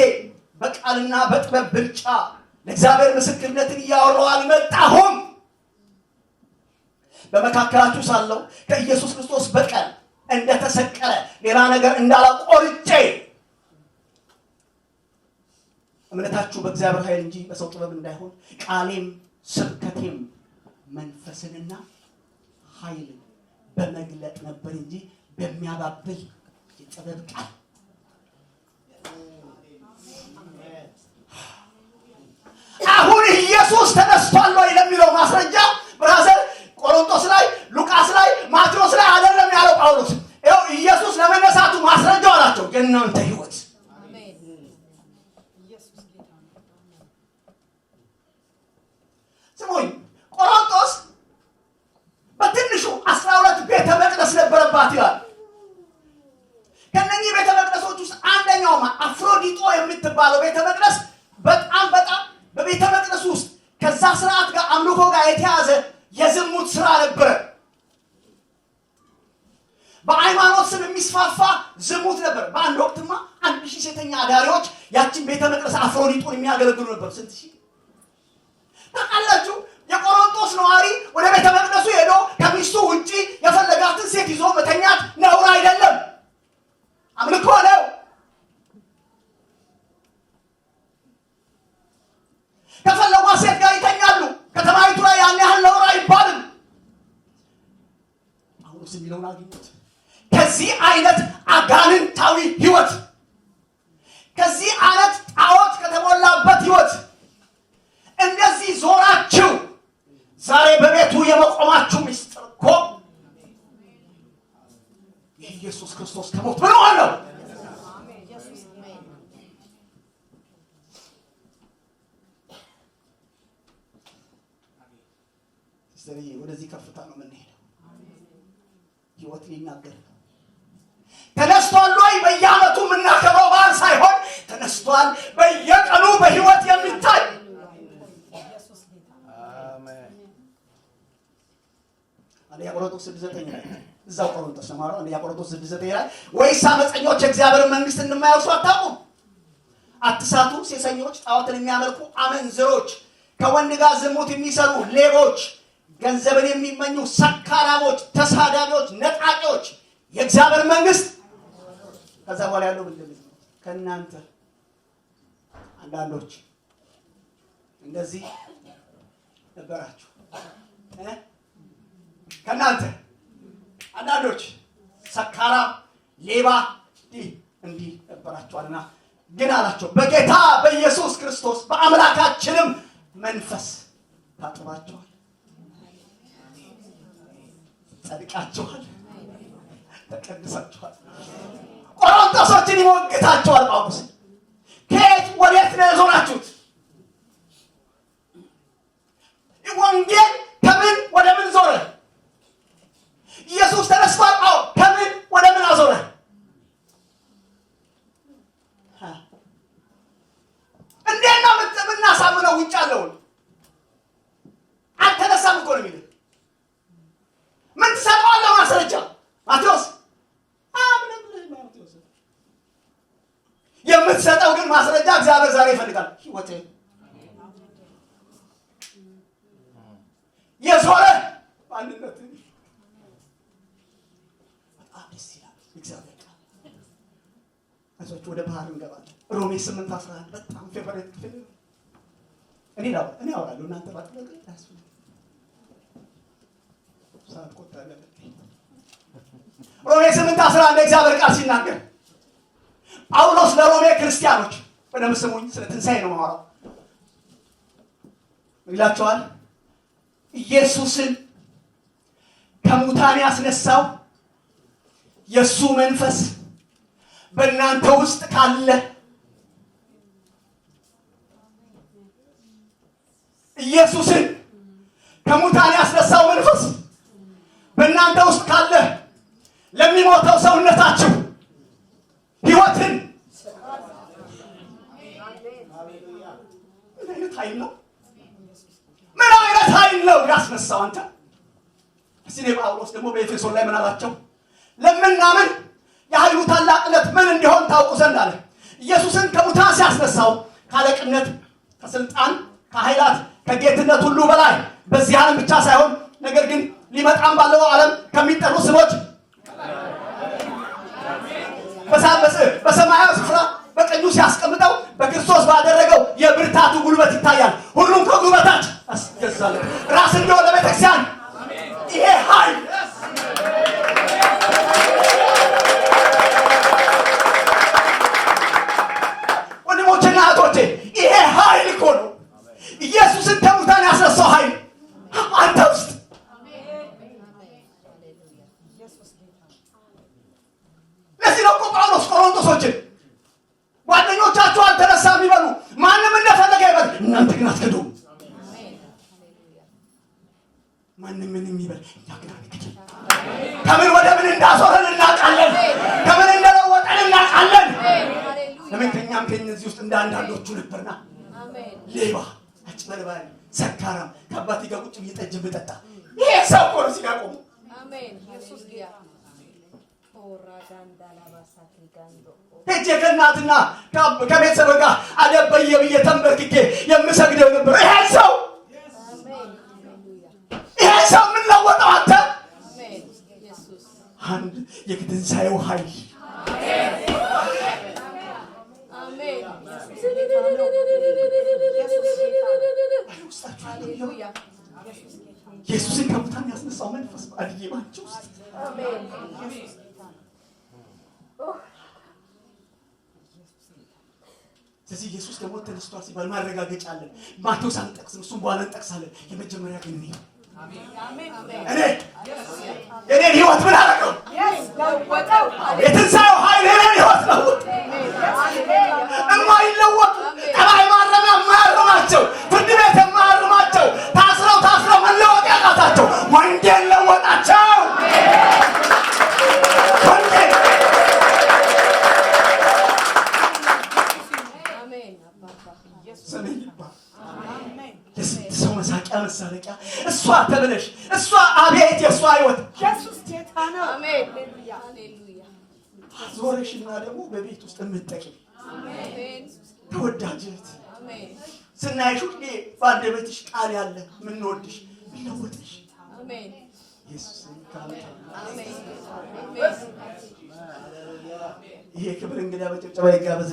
በቃልና በጥበብ ብልጫ ለእግዚአብሔር ምስክርነትን እያወራሁ አልመጣሁም። በመካከላችሁ ሳለሁ ከኢየሱስ ክርስቶስ በቀር እንደተሰቀለ ሌላ ነገር እንዳላቆርጬ እምነታችሁ በእግዚአብሔር ኃይል እንጂ በሰው ጥበብ እንዳይሆን ቃሌም ስብከቴም መንፈስንና ኃይልን በመግለጥ ነበር እንጂ በሚያባብል የጥበብ ቃል። አሁን ኢየሱስ ተነስቷል ወይ ለሚለው ማስረጃ ብራዘር ቆሮንቶስ ላይ፣ ሉቃስ ላይ፣ ማቴዎስ ላይ አይደለም ያለው ጳውሎስ። ይኸው ኢየሱስ ለመነሳቱ ማስረጃው አላቸው የእናንተ ሕይወት። ስሙኝ፣ ቆሮንቶስ በትንሹ 12 ቤተ መቅደስ ነበረባት ይላል። ከነኚህ ቤተ መቅደሶች ውስጥ አንደኛው አፍሮዲጦ የምትባለው ቤተ መቅደስ በጣም በቤተ መቅደስ ውስጥ ከዛ ስርዓት ጋር አምልኮ ጋር የተያዘ የዝሙት ስራ ነበረ። በሃይማኖት ስም የሚስፋፋ ዝሙት ነበር። በአንድ ወቅትማ 1000 ሴተኛ አዳሪዎች ያችን ቤተ መቅደስ አፍሮዲጦን የሚያገለግሉ ነበር። ስንት ሺህ ታውቃላችሁ? የቆሮንቶስ ነዋሪ ወደ ቤተ መቅደሱ ሄዶ ከሚስቱ ውጪ የፈለጋትን ሴት ይዞ መተኛት ነውር አይደለም፣ አምልኮ ነው። ከፈለጓ ሴት ጋር ይተኛሉ። ከተማይቱ ላይ ያን ያህል ነውር አይባልም። ጳውሎስ የሚለውን አግኙት። ከዚህ አይነት አጋንንታዊ ህይወት፣ ከዚህ አይነት ጣዖት ከተሞላበት ህይወት እንደዚህ ዞራችሁ ዛሬ በቤቱ የመቆማችሁ ምስጢር እኮ የኢየሱስ ክርስቶስ ከሞት ምን ሆነው? ወደዚህ ከፍታ ነው የምንሄደው። ህይወት ሊናገር ነው። ተነስቷል ወይ በየዓመቱ የምናከብረው በዓል ሳይሆን ተነስቷል በየቀኑ በህይወት የሚታይ አንደኛ ቆሮንቶስ 6:9 ላይ እዛው ቆሮንቶስ ተማሩ። አንደኛ ቆሮንቶስ 6:9 ላይ ወይስ አመፀኞች የእግዚአብሔርን መንግስት እንደማያወርሱ አታውቁም? አትሳቱ፣ ሴሰኞች፣ ጣዖትን የሚያመልኩ አመንዝሮች፣ ከወንድ ጋር ዝሙት የሚሰሩ ሌቦች፣ ገንዘብን የሚመኙ ሰካራሞች፣ ተሳዳቢዎች፣ ነጣቂዎች የእግዚአብሔር መንግስት ከዛ በኋላ ያለው ምንድን ነው? ከእናንተ አንዳንዶች እንደዚህ ነበራችሁ። ከእናንተ አንዳንዶች ሰካራም፣ ሌባ እንዲህ ነበራችኋልና ግን አላቸው በጌታ በኢየሱስ ክርስቶስ በአምላካችንም መንፈስ ታጥባችኋል፣ ጸድቃችኋል፣ ተቀድሳችኋል። ቆሮንቶሶችን ይሞግታቸዋል ጳውሎስ። ከየት ወዴት ነው የዞራችሁት? ወንጌል ከምን ወደ ምን ዞረ? ኢየሱስ ተነስቷል። አዎ፣ ከምን ወደ ምን አዞረ? እንዴት ነው የምናሳምነው? ውጭ ያለውን አልተነሳም እኮ ነው የሚለው። ምን ትሰጠዋለህ ማስረጃ? ማቴዎስ የምትሰጠው ግን ማስረጃ እግዚአብሔር ዛሬ ይፈልጋል። ህይወቴ የዞረ ማንነት በጣም ደስ ይላል። እግዚአብሔር ቃል አዞች ወደ ባህር እንገባለን። ሮሜ 8:11 በጣም ፌቨሪት ክፍል ነው። እኔ አወራለሁ እናንተ ባትበሉ ታስቡ ሳል ቆጣለ። ሮሜ 8:11 እግዚአብሔር ቃል ሲናገር ጳውሎስ ለሮሜ ክርስቲያኖች በደንብ ስሙኝ፣ ስለ ትንሣኤ ነው የማወራው። ይላቸዋል ኢየሱስን ከሙታን ያስነሳው የእሱ መንፈስ በእናንተ ውስጥ ካለ ኢየሱስን ከሙታን ያስነሳው መንፈስ በእናንተ ውስጥ ካለ ለሚሞተው ሰውነታችሁ ህይወትን ምን አይነት ኃይል ነው? ምን አይነት ኃይል ነው ያስነሳው? አንተ እስቲ ጳውሎስ ደግሞ በኤፌሶን ላይ ምን አላቸው? ለምናምን የኃይሉ ታላቅነት ምን እንዲሆን ታውቁ ዘንድ አለ። ኢየሱስን ከሙታን ሲያስነሳው ካለቅነት፣ ከስልጣን፣ ከኃይላት፣ ከጌትነት ሁሉ በላይ በዚህ ዓለም ብቻ ሳይሆን ነገር ግን ሊመጣም ባለው ዓለም ከሚጠሩ ስሞች በሰማያዊ ስፍራ በቀኙ ሲያስቀምጠው በክርስቶስ ባደረገው የብርታቱ ጉልበት ይታያል። ሁሉም ከጉልበታች አስገዛለ ራስ እንደሆነ ለቤተክርስቲያን ይሄ ኃይል ወንድሞችና እህቶቼ ይሄ ኃይል እኮ ነው ኢየሱስን ከሙታን ያስነሳው ኃይል አንተ ውስጥ። ለዚህ ነው ጳውሎስ ቆሮንቶሶችን ጓደኞቻችሁ አልተነሳም ይበሉ፣ ማንም እንደፈለገ ይበል፣ እናንተ ግን አትክዱም። ማንም ምንም ይበል፣ እኛ ግን አንክድም። ከምን ወደ ምን እንዳዞረን እናውቃለን፣ ከምን እንደለወጠን እናውቃለን። ለምን ከእኛም ከእነዚህ ውስጥ እንዳንዳንዶቹ ነበርና ሌባ፣ አጭበርባሪ፣ ሰካራም ከአባቴ ጋር ቁጭ ብዬ ጠጅ ብጠጣ ይሄ ሰው እኮ ነው ሲጋቆሙ ሄጄ ከእናትና ከቤተሰብ ጋር አደበየ ብዬ ተንበርክኬ የምሰግደው ነበር። ይሄ ሰው ምን ለወጠው? አንተ አንድ የትንሣኤው ኃይል ኢየሱስን ከሙታን ያስነሳው መንፈስ በአድዬባቸው ውስጥ ስለዚህ ኢየሱስ ደግሞ ተነስቷል ሲባል ማረጋገጫ አለን። ማቴዎስ አንጠቅስም፣ እሱም በኋላ እንጠቅሳለን። የመጀመሪያ ግን እኔ የኔን ህይወት ምን አደረገው? የትንሣኤው ኃይል የኔን ህይወት ነው። የማይለወጡ ጠባይ ማረሚያ የማያርማቸው፣ ፍርድ ቤት የማያርማቸው፣ ታስረው መለወጥ ያቃታቸው ወንጌል ለወጣቸው። ሰው መሳቂ መሳለቂያ እሷ ተብለሽ እሷ አቤት የእሷ ህይወት ኢየሱስ ጌታ ነው። አሜን ሃሌሉያ። ዞረሽና ደግሞ በቤት ውስጥ የምትጠቂ አሜን ተወዳጅት አሜን ስናይሽ ሁሌ በአንደበትሽ ቃል ያለ ምንወድሽ ምንወድሽ አሜን ኢየሱስ ካንተ አሜን ይሄ ክብር እንግዲህ በጭብጨባ ይጋበዝ።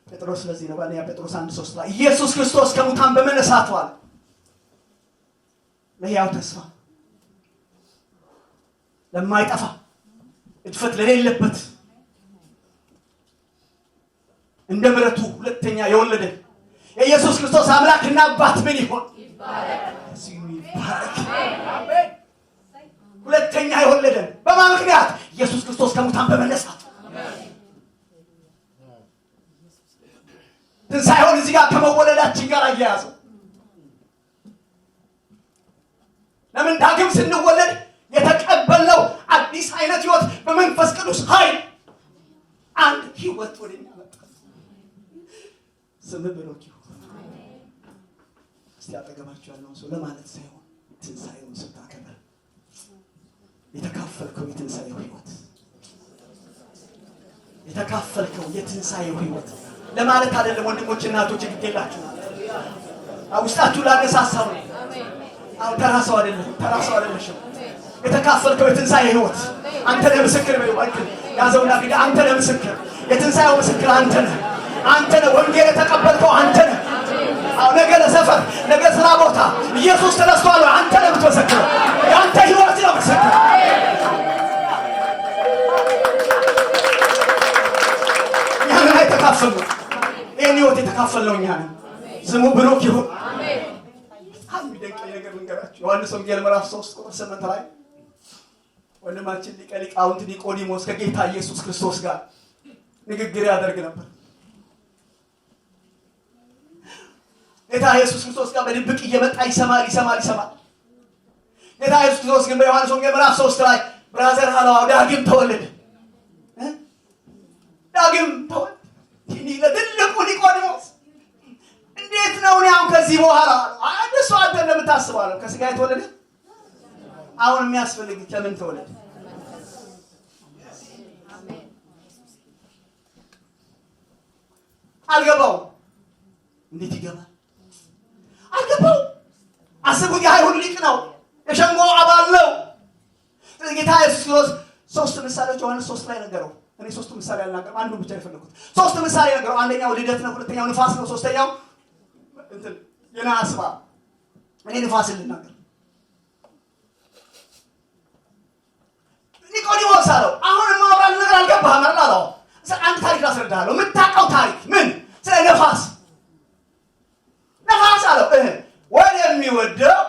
ጴጥሮስ ስለዚህ ነው በአንደኛ ጴጥሮስ 1:3 ላይ ኢየሱስ ክርስቶስ ከሙታን በመነሳቱ አለ ለሕያው ተስፋ ለማይጠፋ እድፈት ለሌለበት እንደ ምሕረቱ ሁለተኛ የወለደን የኢየሱስ ክርስቶስ አምላክና አባት ምን ይሆን ይባረክ። አሜን። ሁለተኛ የወለደን በማን ምክንያት? ኢየሱስ ክርስቶስ ከሙታን በመነሳቱ። ትንሣኤውን እዚህ ጋር ከመወለዳችን ጋር አያያዘው። ለምን ዳግም ስንወለድ የተቀበልነው አዲስ አይነት ህይወት በመንፈስ ቅዱስ ኃይል አንድ ህይወት ወደኛ መጣ። ስም ብሩክ ይሁን። እስቲ አጠገባችሁ ያለውን ሰው ለማለት ሳይሆን ትንሣኤውን ስታከብር የተካፈልከው የትንሣኤው ህይወት የተካፈልከው የትንሣኤው ህይወት ለማለት አይደለም። ወንድሞች እናቶች ግዴላችሁ ውስጣችሁ ላነሳሳው ነው። አው ተራሰው አይደለሽም። የተካፈልከው የትንሣኤ ህይወት አንተ ነህ ምስክር በይው። ያዘውና ግዳ አንተ ነህ ምስክር። የትንሣኤው ምስክር አንተ ነህ። ወንጌል የተቀበልከው አንተ ነህ። አው ነገ ለሰፈር ነገ ስራ ቦታ ኢየሱስ ተነስቷል። አንተ ነህ የምትመሰክረው። ያንተ ህይወት ነው ምስክር። ያን ላይ ተካፈልነው። ይሄን ህይወት የተካፈልነው እኛ ነን። ስሙ ብሩክ ይሁን። አሜን። የሚደንቀኝ ነገር ልንገራችሁ። ዮሐንስ ወንጌል ምዕራፍ 3:8 ላይ ወንድማችን ሊቀ ሊቃውንት ኒቆዲሞስ ከጌታ ኢየሱስ ክርስቶስ ጋር ንግግር ያደርግ ነበር። ጌታ ኢየሱስ ክርስቶስ ጋር በድብቅ እየመጣ ይሰማል። ጌታ ኢየሱስ ክርስቶስ ግን በዮሐንስ ወንጌል ምዕራፍ 3 ላይ ብራዘር አለው ዳግም ተወለደ። ለትልቁ ኒቆዲሞስ እንዴት ነው ያው ከዚህ በኋላ አንደሱ አንተ እንደምታስበው አለው ከስጋ የተወለደ አሁን የሚያስፈልግ ከምን ተወለደ? አልገባው። እንዴት ይገባል? አልገባው። አስቡኝ፣ የአይሁድ ሊቅ ነው፣ የሸንጎ አባል ነው። ስለዚህ ጌታ ኢየሱስ ክርስቶስ ሶስት ምሳሌዎች ዮሐንስ 3 ላይ ነገረው። እኔ ሶስቱ ምሳሌ አልናገርም፣ አንዱ ብቻ የፈለኩት። ሶስት ምሳሌ ነገረው። አንደኛው ልደት ነው፣ ሁለተኛው ንፋስ ነው፣ ሶስተኛው የነሐስ እባብ። እኔ ንፋስን ልናገር። ኒቆዲሞስ አለው አሁን ማውራት ነገር አልገባህም አይደል አለው። አንድ ታሪክ ላስረዳሃለሁ። የምታውቀው ታሪክ ምን? ስለ ነፋስ አለው ወደሚወደው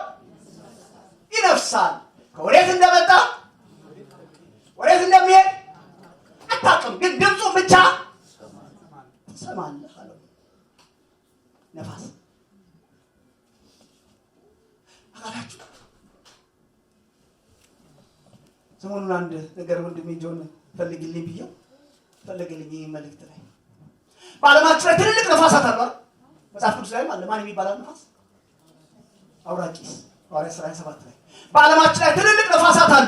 ይነፍሳል። ከወዴት እንደመጣ ወዴት እንደሚሄድ አታውቅም፣ ግን ድምፁን ብቻ ትሰማለህ አለው። ነፋስ አላችሁ። ሰሞኑን አንድ ነገር ወንድሜ ጆን ፈልግልኝ ብዬው ፈልግልኝ መልእክት ላይ በዓለማችን ላይ ትልልቅ ነፋሳት አሉ። መጽሐፍ ቅዱስ ላይ ማን የሚባለው ነፋስ? አውራቂስ ሐዋርያት ሥራ 7 ላይ በዓለማችን ላይ ትልልቅ ነፋሳት አሉ።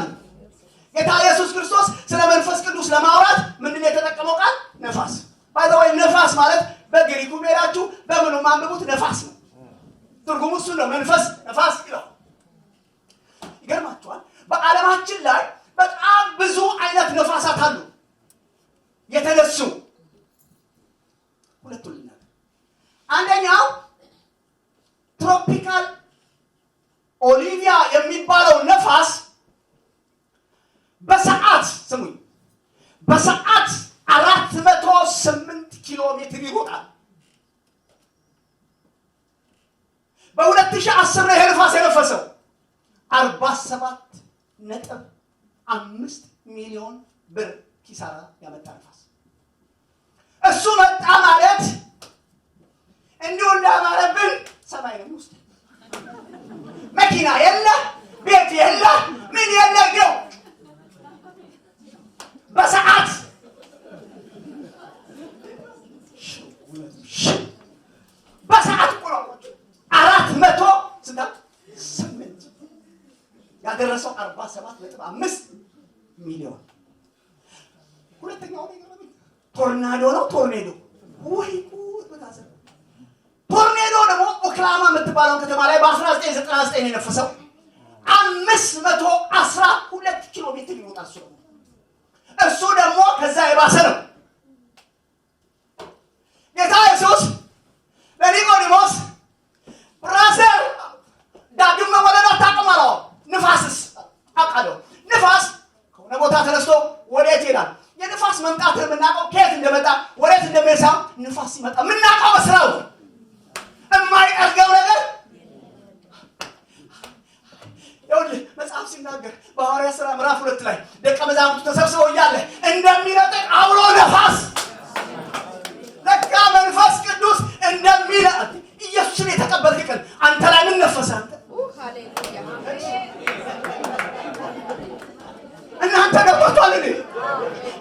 ጌታ ኢየሱስ ክርስቶስ ስለ መንፈስ ቅዱስ ለማውራት ምንድነው የተጠቀመው ቃል? ነፋስ። ባይዘው ነፋስ ማለት በግሪኩ ሄዳችሁ በምኑ ማንበቡት ነፋስ ነው። ትርጉሙ እሱ ነው። መንፈስ ነፋስ ይላል። ይገርማችኋል። በዓለማችን ላይ በጣም ብዙ አይነት ነፋሳት አሉ የተነሱ። ሁለቱን ልናገር። አንደኛው ትሮፒካል ኦሊቪያ የሚባለው ነፋስ በሰዓት ስሙኝ፣ በሰዓት 408 ኪሎ ሜትር ይሮጣል። በ2010 ነው ይሄ ነፋስ የነፈሰው። 47.5 ሚሊዮን ብር ኪሳራ ያመጣ ነፋስ። እሱ መጣ ማለት እንዲሁ እንዳማረብን ሰማይ ነው ውስጥ መኪና የለ፣ ቤት የለ፣ ያደረሰው 47.5 ሚሊዮን። ሁለተኛው ነገር ቶርናዶ ነው። ቶርኔዶ ወይ ጉድ! በታሰበ ቶርኔዶ ደግሞ ኦክላማ የምትባለው ከተማ ላይ በ1999 የነፈሰው 512 ኪሎ ሜትር ይወጣል። እሱ ደግሞ ከዛ የባሰ ነው። ጌታ ኢየሱስ ለኒቆዲሞስ ብራዘር ዳግም መወለድ አታውቅም አለው። ንፋስስ አውቃለሁ። ንፋስ ከሆነ ቦታ ተነስቶ ወዴት ይሄዳል? የንፋስ መምጣት የምናውቀው ከየት እንደመጣ ወዴት እንደሚሄድ ሳይሆን ንፋስ ሲመጣ የምናውቀው በስራው የማይጠገው ነገር ይኸውልህ መጽሐፍ ሲናገር በሐዋርያት ሥራ ምዕራፍ 2 ላይ ደቀ መዛሙርቱ ተሰብስበው እያለ እንደሚነጥቅ አውሎ ነፋስ ለካ መንፈስ ቅዱስ እንደሚነጥቅ ኢየሱስን የተቀበልክ ቀን አንተ ላይ ምን ነፈሰ? ሃሌሉያ እናንተ ገብቷል እንዴ?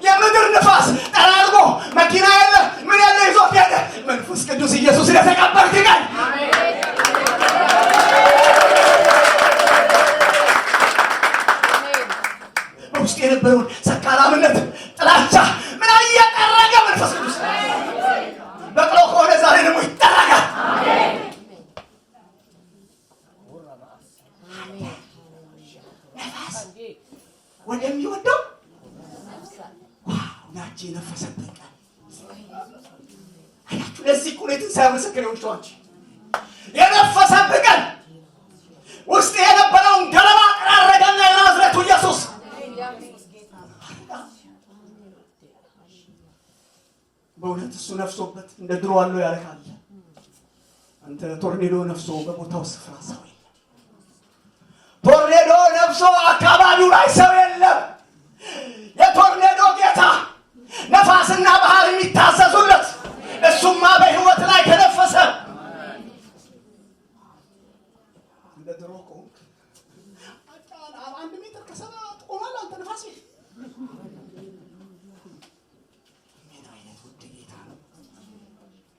የምድር ንፋስ ጠራርጎ መኪና የለ ምን ያለ ይዞ ሄደ። መንፈስ ቅዱስ ኢየሱስን የተቀበልክ ቀን ውስጥ የነበረውን ሰካራምነት፣ ጥላቻ ምን እያጠረገ መንፈስ ቅዱስ በቅሎ ከሆነ ዛሬ ደግሞ ይጠረጋል። ነፋስ ወደሚወደው ናቼ የነፈሰበት ቀን አያችሁ። ለዚህ ቁሌትን ሳያመሰክር ይሆንቸዋች የነፈሰበት ቀን ውስጥ የነበረውን ገለባ ጠራረገና የናዝሬቱ ኢየሱስ በእውነት እሱ ነፍሶበት እንደ ድሮ አለው ያለካል። አንተ ቶርኔዶ ነፍሶ በቦታው ስፍራ ሰው የለም። ቶርኔዶ ነፍሶ አካባቢው ላይ ሰው የለም። የቶርኔዶ ጌታ ነፋስና ባህር የሚታዘዙለት እሱማ በህይወት ላይ ከነፈሰ እንደ ድሮ ቆንክ 1 ሜትር ከሰባ ትቆማለህ አንተ ነፋስ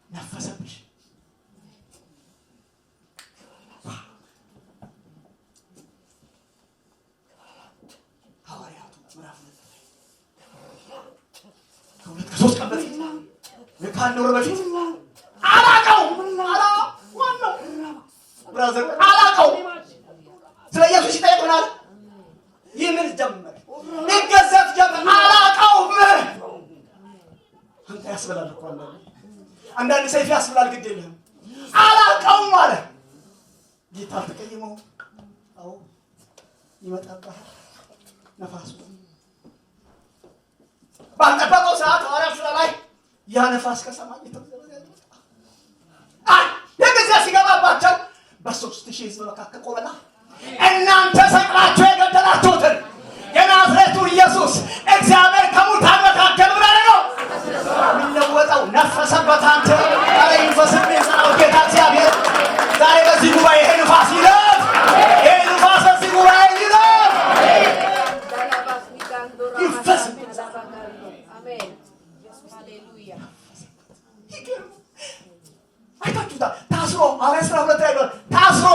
ነፈሰብሽ። ሐዋርያቱ ምዕራፍ 2 ከ3 ቀን በፊት ከአንድ ወር በፊት አላውቀውም ዋናው ብራዘር አላውቀውም ስለ ኢየሱስ ይጠይቁናል። ይምል ጀመር ይገዘት ጀመር አላውቀውም። አንተ ያስበላል እኮ አንዳንድ ሰይፍ ያስብላል። ግድ የለህም አላውቀውም አለ ጌታ። ተቀይመው አዎ ይመጣባል ነፋሱ። ባልጠበቀው ሰዓት ሐዋርያት ሥራ ላይ ያ ነፋስ ከሰማይ የተዘረዘረ የጊዜ ሲገባባቸው በ3000 ሕዝብ መካከል ቆመና እናንተ ሰቅላችሁ የገደላችሁትን የናዝሬቱ ኢየሱስ እግዚአብሔር ከሙታን መካከል ምን አደረገው? የሚለወጠው ነፈሰበት። አንተ ዛሬ ይንፈስብ የሰራው ጌታ እግዚአብሔር ዛሬ በዚህ ጉባኤ ይሄ ንፋስ ይለፍ። ይሄ ንፋስ በዚህ ጉባኤ ይለፍ ይንፈስ። አሜን ሃሌሉያ። አይታችሁታል። ታስሮ ሐዋርያት ሥራ 2 ላይ ታስሮ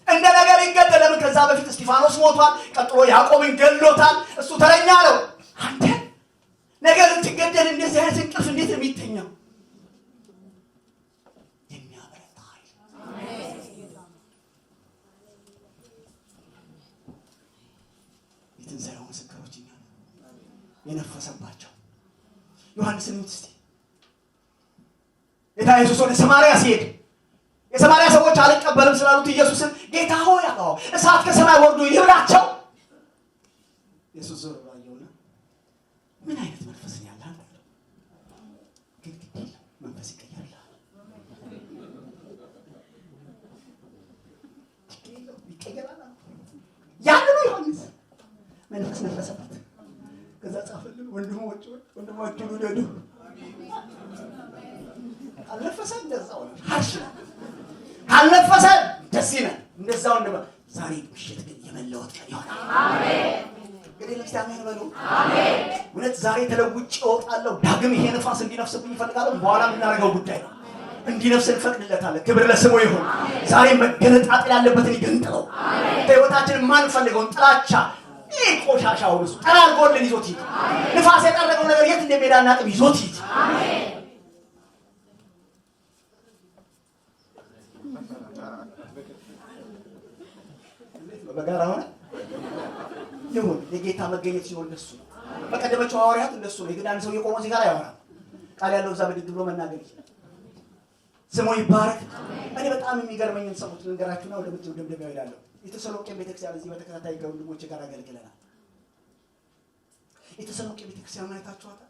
እንደ ነገር ይገደል። ለምን? ከዛ በፊት እስጢፋኖስ ሞቷል። ቀጥሎ ያዕቆብን ገድሎታል። እሱ ተረኛ ነው። አንተ ነገር ትገደል። እንደዚህ አይነት እንቅልፍ እንዴት ነው የሚተኛው? የሚያበረታ ኃይል የትንሣኤው ምስክሮች እኛ የነፈሰባቸው ዮሐንስን እዩት እስቲ። ጌታ ኢየሱስ ወደ ሰማርያ ሲሄድ የሰማርያ ሰዎች አልቀበልም ስላሉት ኢየሱስን ጌታ ሆይ አለው እሳት ከሰማይ ወርዶ ይብላቸው። ኢየሱስ ዞር ባየውና ምን አይነት መንፈስ ነው ያለው? ግን መንፈስ ይቀየራል። ያንኑ ዮሐንስ መንፈስ ነፈሰበት። ከዛ ጻፈልን ወንድሞቹን ውደዱ። አልነፈሰ እንደዛው ነው። ሀሽ አልነፈሰ ደስ ይላል። እንደዛው እንደባ ዛሬ ምሽት ግን የመለወጥ ቀን ይሆናል። አሜን። እንግዲህ ለክርስቲያን በሉ አሜን። እውነት ዛሬ ተለውጬ እወጣለሁ። ዳግም ይሄ ነፋስ እንዲነፍስብኝ እፈልጋለሁ። በኋላ የምናደርገው ጉዳይ ነው። እንዲነፍስ እንፈቅድለታለን። ክብር ለስሙ ይሁን። ዛሬ መገነጣጠል ያለበትን ይገንጥለው። በህይወታችን የማንፈልገውን ጥላቻ ይህ ቆሻሻውን እሱ ጠራርጎልን ይዞት ይሄድ። ንፋስ የጠረገው ነገር የት እንደሚሄድ አናውቅም። ይዞት ይሄድ። በጋራ ሆነ ይሁን የጌታ መገኘት ሲሆን እንደሱ ነው። በቀደመችው ሐዋርያት እንደሱ ነው። የግዳን ሰው የቆመው እዚህ ጋር ያወራል። ቃል ያለው እዛ ብድግ ብሎ መናገር ይችላል። ስሙ ይባረክ። እኔ በጣም የሚገርመኝን ሰሙት ልንገራችሁና ወደ ምትው ደምደሚያው ይላለሁ። የተሰሎቄ ቤተክርስቲያን እዚህ በተከታታይ ከወንድሞቼ ጋር አገልግለናል። የተሰሎቄ ቤተክርስቲያን አይታችኋታል?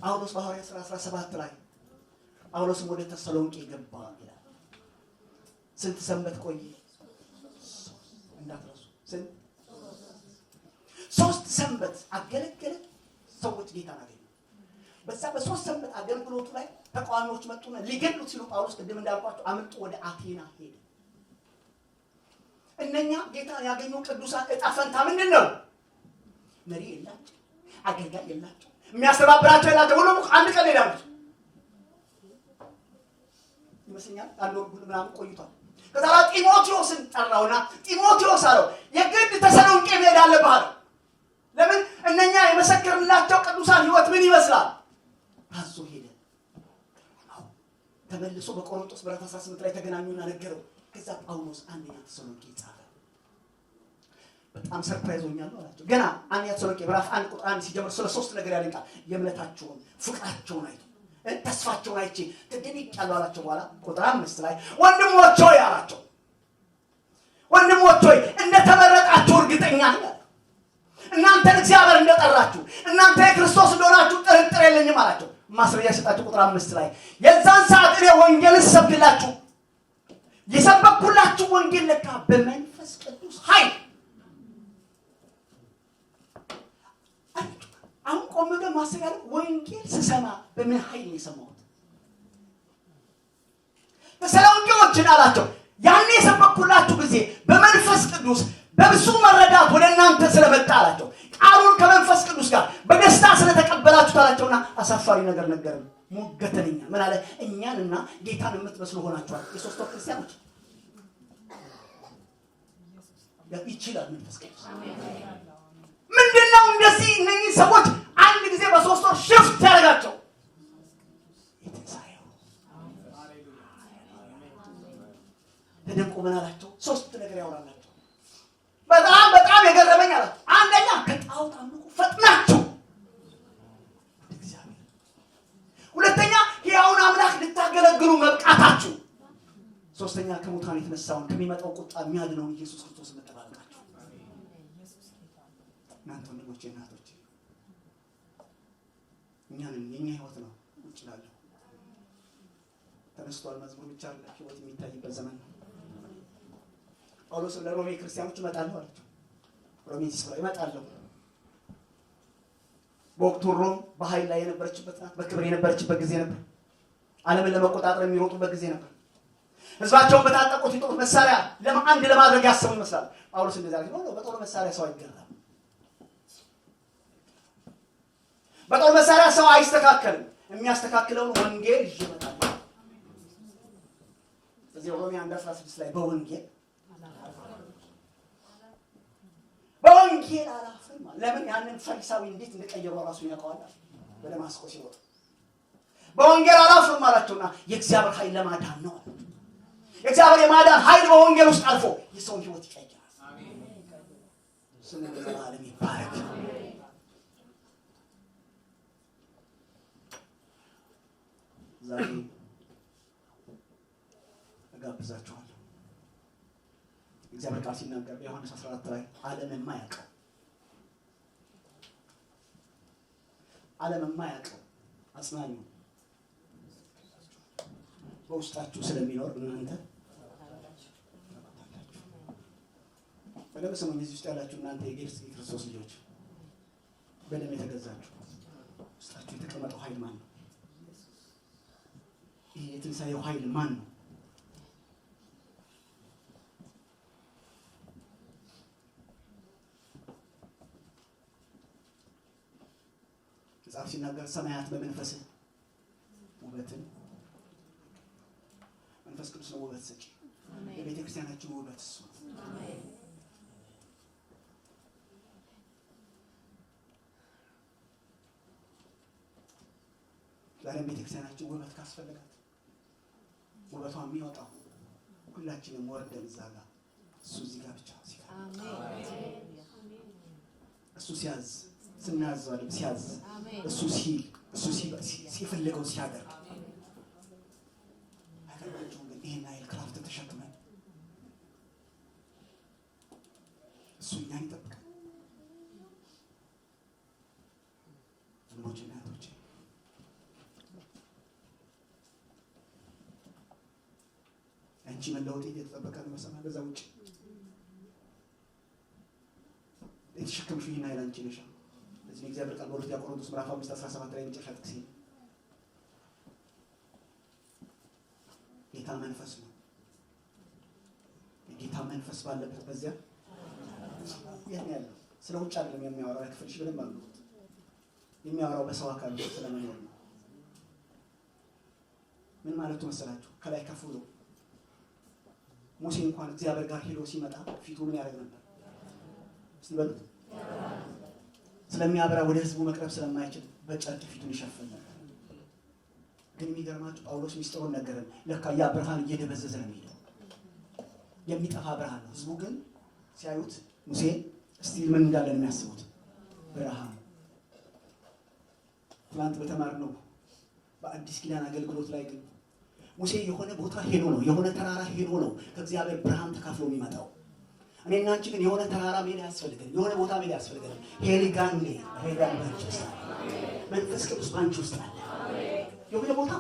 ጳውሎስ በሐዋርያት ሥራ 17 ላይ ጳውሎስም ወደ ተሰሎቄ ገባ ይላል። ስንት ሰንበት ቆየ? እንዳትረሱ። ስንት? 3 ሰንበት አገለገለ። ሰዎች ጌታን አገኙ። በዛ በ3 ሰንበት አገልግሎቱ ላይ ተቃዋሚዎች መጡና ሊገሉት ሲሉ ጳውሎስ ቅድም እንዳልኳቸው አመጡ ወደ አቴና ሄደ። እነኛ ጌታን ያገኙ ቅዱሳን ዕጣ ፈንታ ምንድን ነው? መሪ የላቸው፣ አገልጋይ የላቸው፣ የሚያስተባብራቸው የላቸው። ሁሉም አንድ ቀን ሄዳሉ ይመስለኛል። አንድ ወር ምናምን ቆይቷል። ከዛ ጢሞቴዎስን ጠራውና ጢሞቴዎስ አለው የግድ ተሰሎንቄ መሄድ አለብህ አለው። ለምን? እነኛ የመሰከርንላቸው ቅዱሳን ህይወት ምን ይመስላል? ታዞ ሄደ። ተመልሶ በቆሮንቶስ ምዕራፍ 18 ላይ ተገናኙና ነገረው። ከዛ ጳውሎስ አንደኛ ተሰሎንቄ ጻፈ። በጣም ሰርፕራይዝ ሆኛለሁ አላቸው። ገና አንደኛ ተሰሎንቄ ምዕራፍ 1 ቁጥር 1 ሲጀምር ስለ 3 ነገር ያለንቃል። የእምነታቸውን ፍቅራቸውን አይቶ ተስፋቸውን አይቼ ተደንቄያለሁ አላቸው። በኋላ ቁጥር 5 ላይ ወንድሞች ሆይ አላቸው። ወንድሞች ሆይ እንደተመረጣችሁ እርግጠኛ ነኝ። እናንተን እግዚአብሔር እንደጠራችሁ እናንተ የክርስቶስ እንደሆናችሁ ጥርጥር የለኝም አላቸው። ማስረጃ ሰጣችሁ። ቁጥር 5 ላይ የዛን ሰዓት እኔ ወንጌልን ሰብክላችሁ የሰበኩላችሁ ወንጌል ለካ በመንፈስ ቅዱስ ኃይል። አሁን ቆም ብለን ማሰብ ያለው ወንጌል ስሰማ በምን ኃይል ነው የሰማሁት? ተሰሎንቄዎችን አላቸው ያኔ የሰበኩላችሁ ጊዜ በመንፈስ ቅዱስ በብዙ መረዳት ወደ እናንተ ስለመጣ አላቸው። ቃሉን ከመንፈስ ቅዱስ ጋር በደስታ ስለተቀበላችሁ አላቸውና አሳፋሪ ነገር ነገረን። ሞገተንኛ ምን አለ? እኛንና ጌታን የምትመስሉ ሆናችኋል። የሶስት ወር ክርስቲያኖች ይችላል መንፈስ ቅዱስ። ምንድነው እንደዚህ እነኚህ ሰዎች አንድ ጊዜ በ3 ወር ሽፍት ያደርጋቸው? የተሳየው ተደንቆ ምን አላቸው? 3 ነገር ያወራላቸው። በጣም የገረመኝ አላቸው። አንደኛ ከጣዖት አምልኮ ፈጥናችሁ እግዚአብሔር፣ ሁለተኛ ሕያውን አምላክ ልታገለግሉ መብቃታችሁ፣ ሶስተኛ ከሙታን የተነሳውን ከሚመጣው ቁጣ የሚያድነውን ኢየሱስ ክርስቶስ መጠባበቃችሁ። እናንተ ወንድሞቼ እናቶቼ እኛንን የኛ ህይወት ነው ቁጭ ላለው ተነስቷል። መዝሙር ብቻ አለ ህይወት የሚታይበት ዘመን ነው። ጳውሎስ ለሮሜ ክርስቲያኖች እመጣለሁ አላቸው። ሮሜ ሲስራ እመጣለሁ። በወቅቱ ሮም በኃይል ላይ የነበረችበት ናት። በክብር የነበረችበት ጊዜ ነበር። ዓለምን ለመቆጣጠር የሚሮጡበት ጊዜ ነበር። ህዝባቸውን በታጠቁት የጦር መሳሪያ አንድ ለማድረግ ያሰቡ ይመስላል። ጳውሎስ እንደዛ ነው። በጦር መሳሪያ ሰው አይገራም። በጦር መሳሪያ ሰው አይስተካከልም። የሚያስተካክለውን ወንጌል ይዤ እመጣለሁ። ስለዚህ ሮሜ 1:16 ላይ በወንጌል አላፍርም። ለምን? ያንን ፈሪሳዊ እንዴት እንደቀየረው ራሱ ያውቀዋል። በደማስቆ ሲወጣ በወንጌል አላፍርም አላቸውና የእግዚአብሔር ኃይል ለማዳን ነው አለ። የእግዚአብሔር የማዳን ኃይል በወንጌል ውስጥ አልፎ የሰውን ህይወት ይቀይራል። ስሙ ለዘላለም ይባረክ። ዛሬ እጋብዛችኋለሁ። እግዚአብሔር ቃል ሲናገር በዮሐንስ 14 ላይ ዓለም የማያውቀው አጽናኙ በውስጣችሁ ስለሚኖር እናንተ በደም ስሙኝ። እዚህ ውስጥ ያላችሁ እናንተ የክርስቶስ ልጆች በደም የተገዛችሁ ውስጣችሁ የተቀመጠው ኃይል ማን ነው? ይሄ የትንሣኤው ኃይል ማን ነው? መጽሐፍ ሲናገር ሰማያት በመንፈስህ ውበትን፣ መንፈስ ቅዱስ ነው ውበት ሰጪ። የቤተክርስቲያናችን ውበት እሱ ነው። ዛሬም ቤተክርስቲያናችን ውበት ካስፈልጋት ውበቷ የሚወጣው ሁላችንም ወርደን እዛ ጋር እሱ እዚህ ጋር ብቻ እሱ ሲያዝ ስናዘው አይደል ሲያዝ እሱ ሲል እሱ ሲፈልገው ሲያደርግ አገራችሁ ግን ይሄን አይል ክራፍት ተሸክመን እሱ እኛን ይጠብቃል። ወንድሞችና እህቶቼ አንቺ መለወጥ እየተጠበቀ ነው መሰለኝ። ከዛ ውጭ የተሸከምሽው ይሄን አይል አንቺ ነሽ። ለዚህ እግዚአብሔር ቃል በሁለተኛ ቆሮንቶስ ምዕራፍ 5:17 ላይ መጨረሻ ጥቅስ ጌታ መንፈስ ነው። የጌታ መንፈስ ባለበት በዚያ የት ያለው ስለ ውጭ አይደለም የሚያወራው። ያክፍልሽ በደንብ አሉት የሚያወራው በሰው አካል ውስጥ ስለመኖር ነው። ምን ማለቱ መሰላችሁ? ከላይ ከፍ ብሎ ሙሴ እንኳን እግዚአብሔር ጋር ሄዶ ሲመጣ ፊቱ ምን ያደርግ ነበር? ሲበሉት ስለሚያበራ ወደ ህዝቡ መቅረብ ስለማይችል በጨርቅ ፊቱን ይሸፍን ነበር። ግን የሚገርማችሁ ጳውሎስ ሚስጥሩን ነገረን። ለካ ያ ብርሃን እየደበዘዘ ነው የሚሄደው፣ የሚጠፋ ብርሃን ነው። ህዝቡ ግን ሲያዩት ሙሴ እስቲ ምን እንዳለ ነው የሚያስቡት? ብርሃን። ትናንት በተማርነው በአዲስ ኪዳን አገልግሎት ላይ ግን ሙሴ የሆነ ቦታ ሄዶ ነው የሆነ ተራራ ሄዶ ነው ከእግዚአብሔር ብርሃን ተካፍሎ የሚመጣው። እኔና አንቺ ግን የሆነ ተራራ መሄድ ያስፈልገን፣ የሆነ ቦታ መሄድ ያስፈልገን። ሄሊጋንዴ ሄዳን ባንቺስ መንፈስ ቅዱስ ባንቺ ውስጥ አለ። የሆነ ቦታ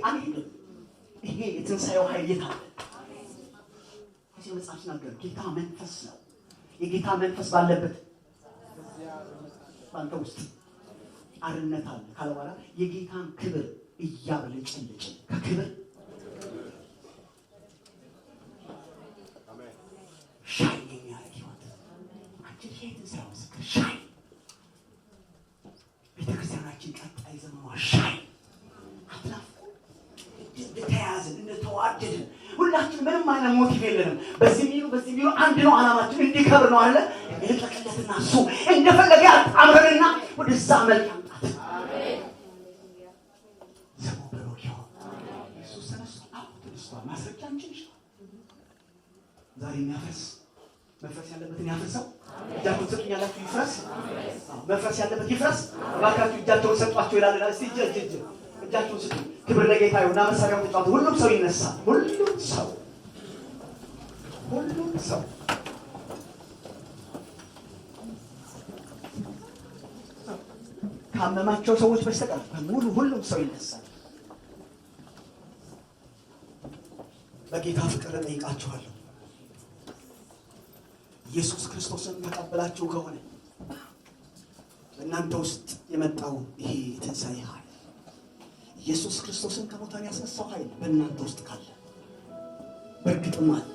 አንሄድም። ይሄ የትንሣኤው ኃይል የት አለ? እዚህ መጽሐፍ ሲናገር ጌታ መንፈስ ነው። የጌታ መንፈስ ባለበት ባንተ ውስጥ አርነት አለ ካለ በኋላ የጌታን ክብር እያብለጨለጭ ከክብር ሻይ የሚያደርግ ህይወት አንቺ ሄድን ሳይወስድ ሻይ ቤተክርስቲያናችን ቀጣይ ዘመኗ ሻይ አትናፍቁ። እንደተያያዝን እንደተዋደድን ሁላችን ምንም አይነት ሞቲቭ የለንም። በዚህ ሚሉ አንድ ነው ዓላማችን እንዲከብር ነው አለ የተቀለትና እሱ እንደፈለገ ያጣምረንና ወደዛ መልክ ያምጣት። ሰሙ በሮኪዮ ኢየሱስ ተነስቷል። ማስረጃ እንችልሽ ዛሬ የሚያፈስ መፍረስ ያለበትን ያፈሰው እጃችሁን ሰጡኛላችሁ ይፍረስ። መፍረስ ያለበት ይፍረስ። ባካችሁ እጃችሁን ሰጧቸው ይላል። እስቲ እጃችሁን ስጡ። ክብር ለጌታ ይሁን። መሳሪያውን ተጫወቱ። ሁሉም ሰው ይነሳል። ሁሉም ሰው ካመማቸው ሰዎች በስተቀር በሙሉ ሁሉም ሰው ይነሳል። በጌታ ፍቅር እጠይቃችኋለሁ። ኢየሱስ ክርስቶስን ተቀበላችሁ ከሆነ በእናንተ ውስጥ የመጣው ይሄ የትንሣኤ ኃይል ኢየሱስ ክርስቶስን ከሙታን ያስነሳው ኃይል በእናንተ ውስጥ ካለ በእርግጥም አለ።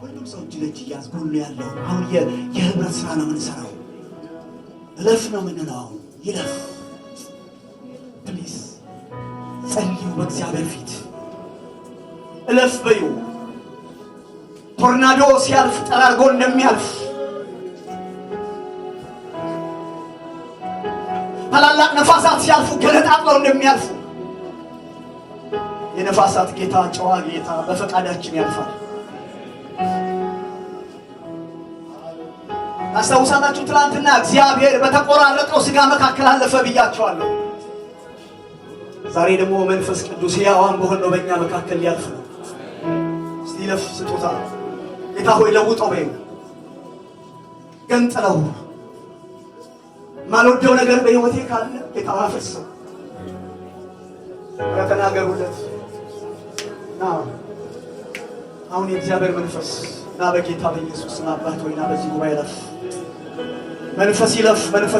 ሁሉም ሰው እጅ ለእጅ እያዝ ሁሉ ያለው አሁን የህብረት ስራ ነው የምንሰራው። እለፍ ነው የምንለው። አሁን ይለፍ። ፕሊዝ ጸልዩ በእግዚአብሔር ፊት እለፍ በዩ። ቶርናዶ ሲያልፍ ጠራርጎ እንደሚያልፍ ታላላቅ ነፋሳት ሲያልፉ ገለጣጥለው እንደሚያልፉ የነፋሳት ጌታ ጨዋ ጌታ በፈቃዳችን ያልፋል። አስታውሳላችሁ ትናንትና እግዚአብሔር በተቆራረጠው ስጋ መካከል አለፈ ብያቸዋለሁ። ዛሬ ደግሞ መንፈስ ቅዱስ ሕያዋን በሆነው በእኛ መካከል ሊያልፍ ነው። እስቲ ለፍ ስጦታ ጌታ ሆይ ለውጠው በይው፣ ገንጥለው። ማልወደው ነገር በሕይወቴ ካለ ጌታ አፈሰው። ተናገሩለት። አሁን የእግዚአብሔር መንፈስ ና በጌታ በኢየሱስ ስም አባት ሆይ ና በዚህ ጉባኤ ለፍ። መንፈስ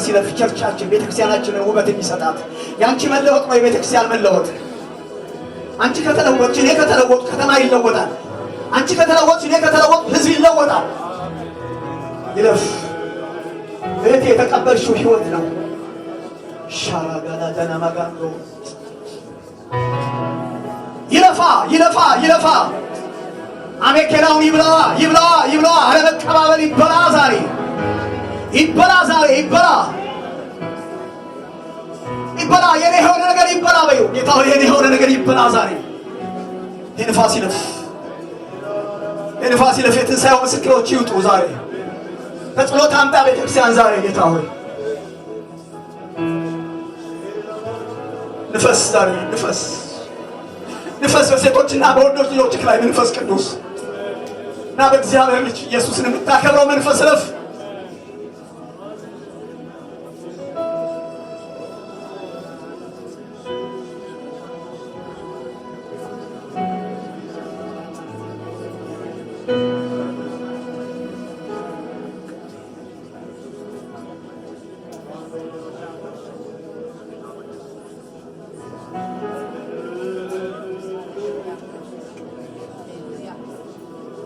ይለፍ። ቸርቻችን ቤተክርስቲያናችንን ውበት የሚሰጣት ያንቺ መለወጥ ነው። የቤተክርስቲያን መለወጥ አንቺ ከተለወጥሽ እኔ ከተለወጥኩ ከተማ ይለወጣል። አንቺ ከተለወጥሽ እኔ ከተለወጥኩ ህዝብ ይለወጣል። ይለፍ። እህቴ የተቀበልሽው ህይወት ነው። ሻራጋላ ደናማጋዶ ይለፋ። አሜኬላውን ይብላ አለመቀባበል ይበላ ዛሬ ይበላ የኔ የሆነ ነገር ይበላ በይው ጌታ ሆይ የኔ የሆነ ነገር ይበላ ዛሬ የንፋስ ይለፍ የትንሣኤው ምስክሮች ይውጡ ዛሬ ከጸሎት አምጣ ቤተክርስቲያን ዛሬ ጌታ ሆይ ንፈስ ዛሬ ንፈስ በሴቶችና በወንዶች ልጆች ላይ መንፈስ ቅዱስ እና በእግዚአብሔር ልጅ ኢየሱስን የምታከብረው መንፈስ ለፍ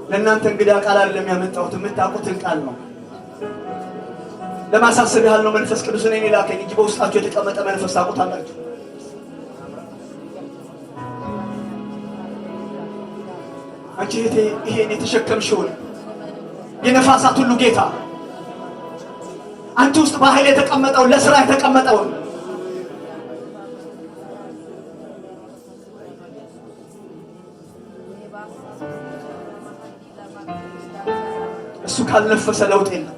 ለእናንተ እንግዳ ቃል አይደለም ያመጣሁት የምታውቁትን ቃል ነው ለማሳሰብ ያህል ነው መንፈስ ቅዱስ እኔን ላከኝ እንጂ በውስጣችሁ የተቀመጠ መንፈስ ታውቁታላችሁ አንቺ ይሄን የተሸከምሽውን የነፋሳት ሁሉ ጌታ አንቺ ውስጥ በኃይል የተቀመጠውን ለስራ የተቀመጠውን እሱ ካልነፈሰ ለውጥ የለም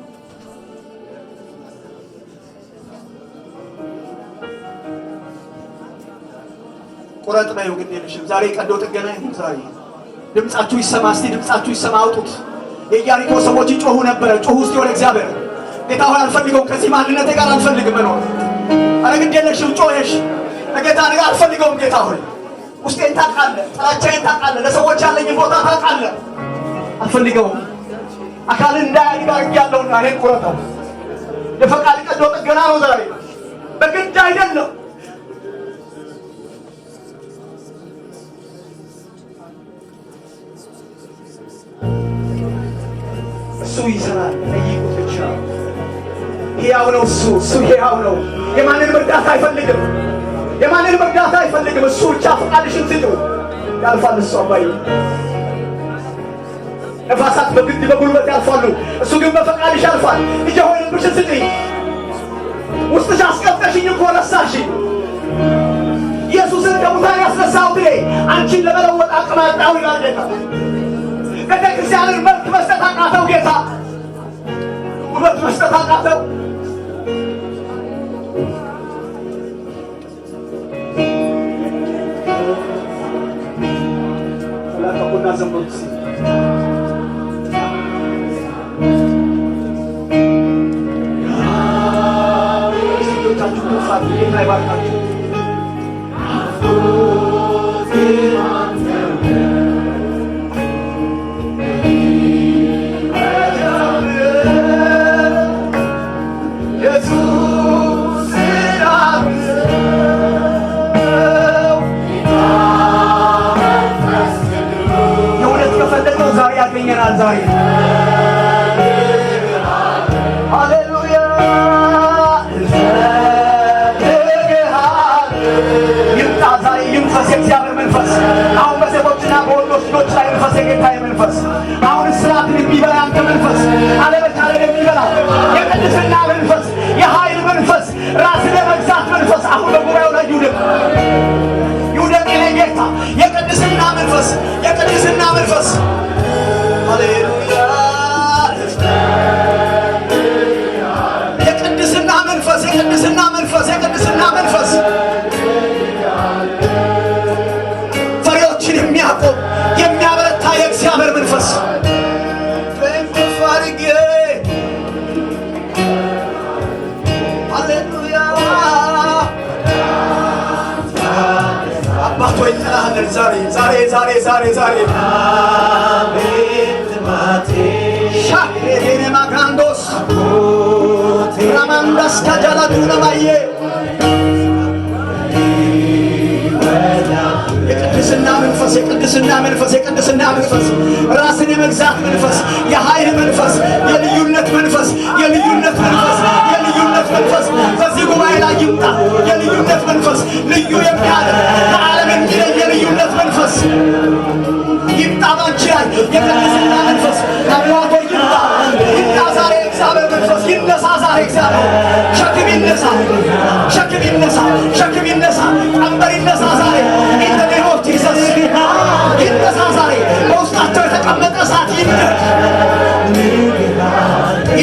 ቁረጥ ነው ግን የለሽም ዛሬ ቀዶ ጥገና ይሁን ዛሬ ድምጻችሁ ይሰማ እስቲ ድምጻችሁ ይሰማ አውጡት የኢያሪኮ ሰዎች ይጮሁ ነበር ጮሁ እስቲ ወደ እግዚአብሔር ጌታ ሆይ አልፈልገውም ከዚህ ማንነቴ ጋር አልፈልግም መኖር አረ ግን የለሽም ጮኸሽ ለጌታ ነገር አልፈልገውም ጌታ ሆይ ውስጤን ታውቃለህ ጥላቻዬን ታውቃለህ ለሰዎች ያለኝ ቦታ ታውቃለህ አልፈልገውም አካል እንዳያድግ ያለውና እኔ ቁረጠው የፈቃድ ቀዶ ጥገና ነው ዛሬ በግድ አይደለም እሱ ይሰራል ጠይቁት ብቻ ሕያው ነው እሱ ሕያው ነው የማንንም እርዳታ አይፈልግም እሱ ብቻ ፈቃድሽን ስጡ ያልፋል እሱ አባዬ ነፋሳት በግድ በጉልበት ያልፋሉ እሱ ግን በፈቃድሽ ያልፋል ልጄ ሆይ ልብሽን ስጪኝ ውስጥሽ አስቀምጠሽኝ እኮ ረሳሽኝ ኢየሱስን ከሙታን ያስነሳው ብሌ አንቺን ለመለወጥ አቅም አጣው ይላል ጌታ ቤተክርስቲያንን መልክ መስጠት አቃተው ጌታ ውበት መስጠት አቃተው ለካቡና ዘምሩት ጌታ ይባርካችሁ የእውነት ከፈለግነው ዛሬ ያገኘናል ዛሬ ሃሌሉያ ይምጣ ዛሬ ይንፈስ የእግዚአብሔር መንፈስ አሁን በሴቶችና በወንዶች ልጆች ላይ መንፈስ የጌታዬ መንፈስ አሁን እስራትን የሚበላ ያንተ መንፈስ አለመቻለን የሚበላ የቅድስና መንፈስ የኃይል መንፈስ ራስን የመግዛት መንፈስ አሁን በጉባኤው ላይ ይውደቅ የኔ ጌታ የቅድስና መንፈስ ሃሌሉያ የቅድስና መንፈስ ፈሪዎችን የሚያቆም የሚያበረታ የእግዚአብሔር መንፈስ ሃሌሉያ አባቶ ይጠራሃለን ዛሬ ሻክሬቴኔ ማካንዶስ ራማንዳስ ካጃላቱነ ባዬ የቅድስና መንፈስ ራስን የመግዛት መንፈስ የኃይል መንፈስ የልዩነት መንፈስ በዚህ ጉባኤ ላይ ይምጣ የልዩነት መንፈስ ልዩ የሚያደርግ ከዓለም የሚለይ የልዩነት መንፈስ ይምጣ ባንቺ ላይ የቀነሰ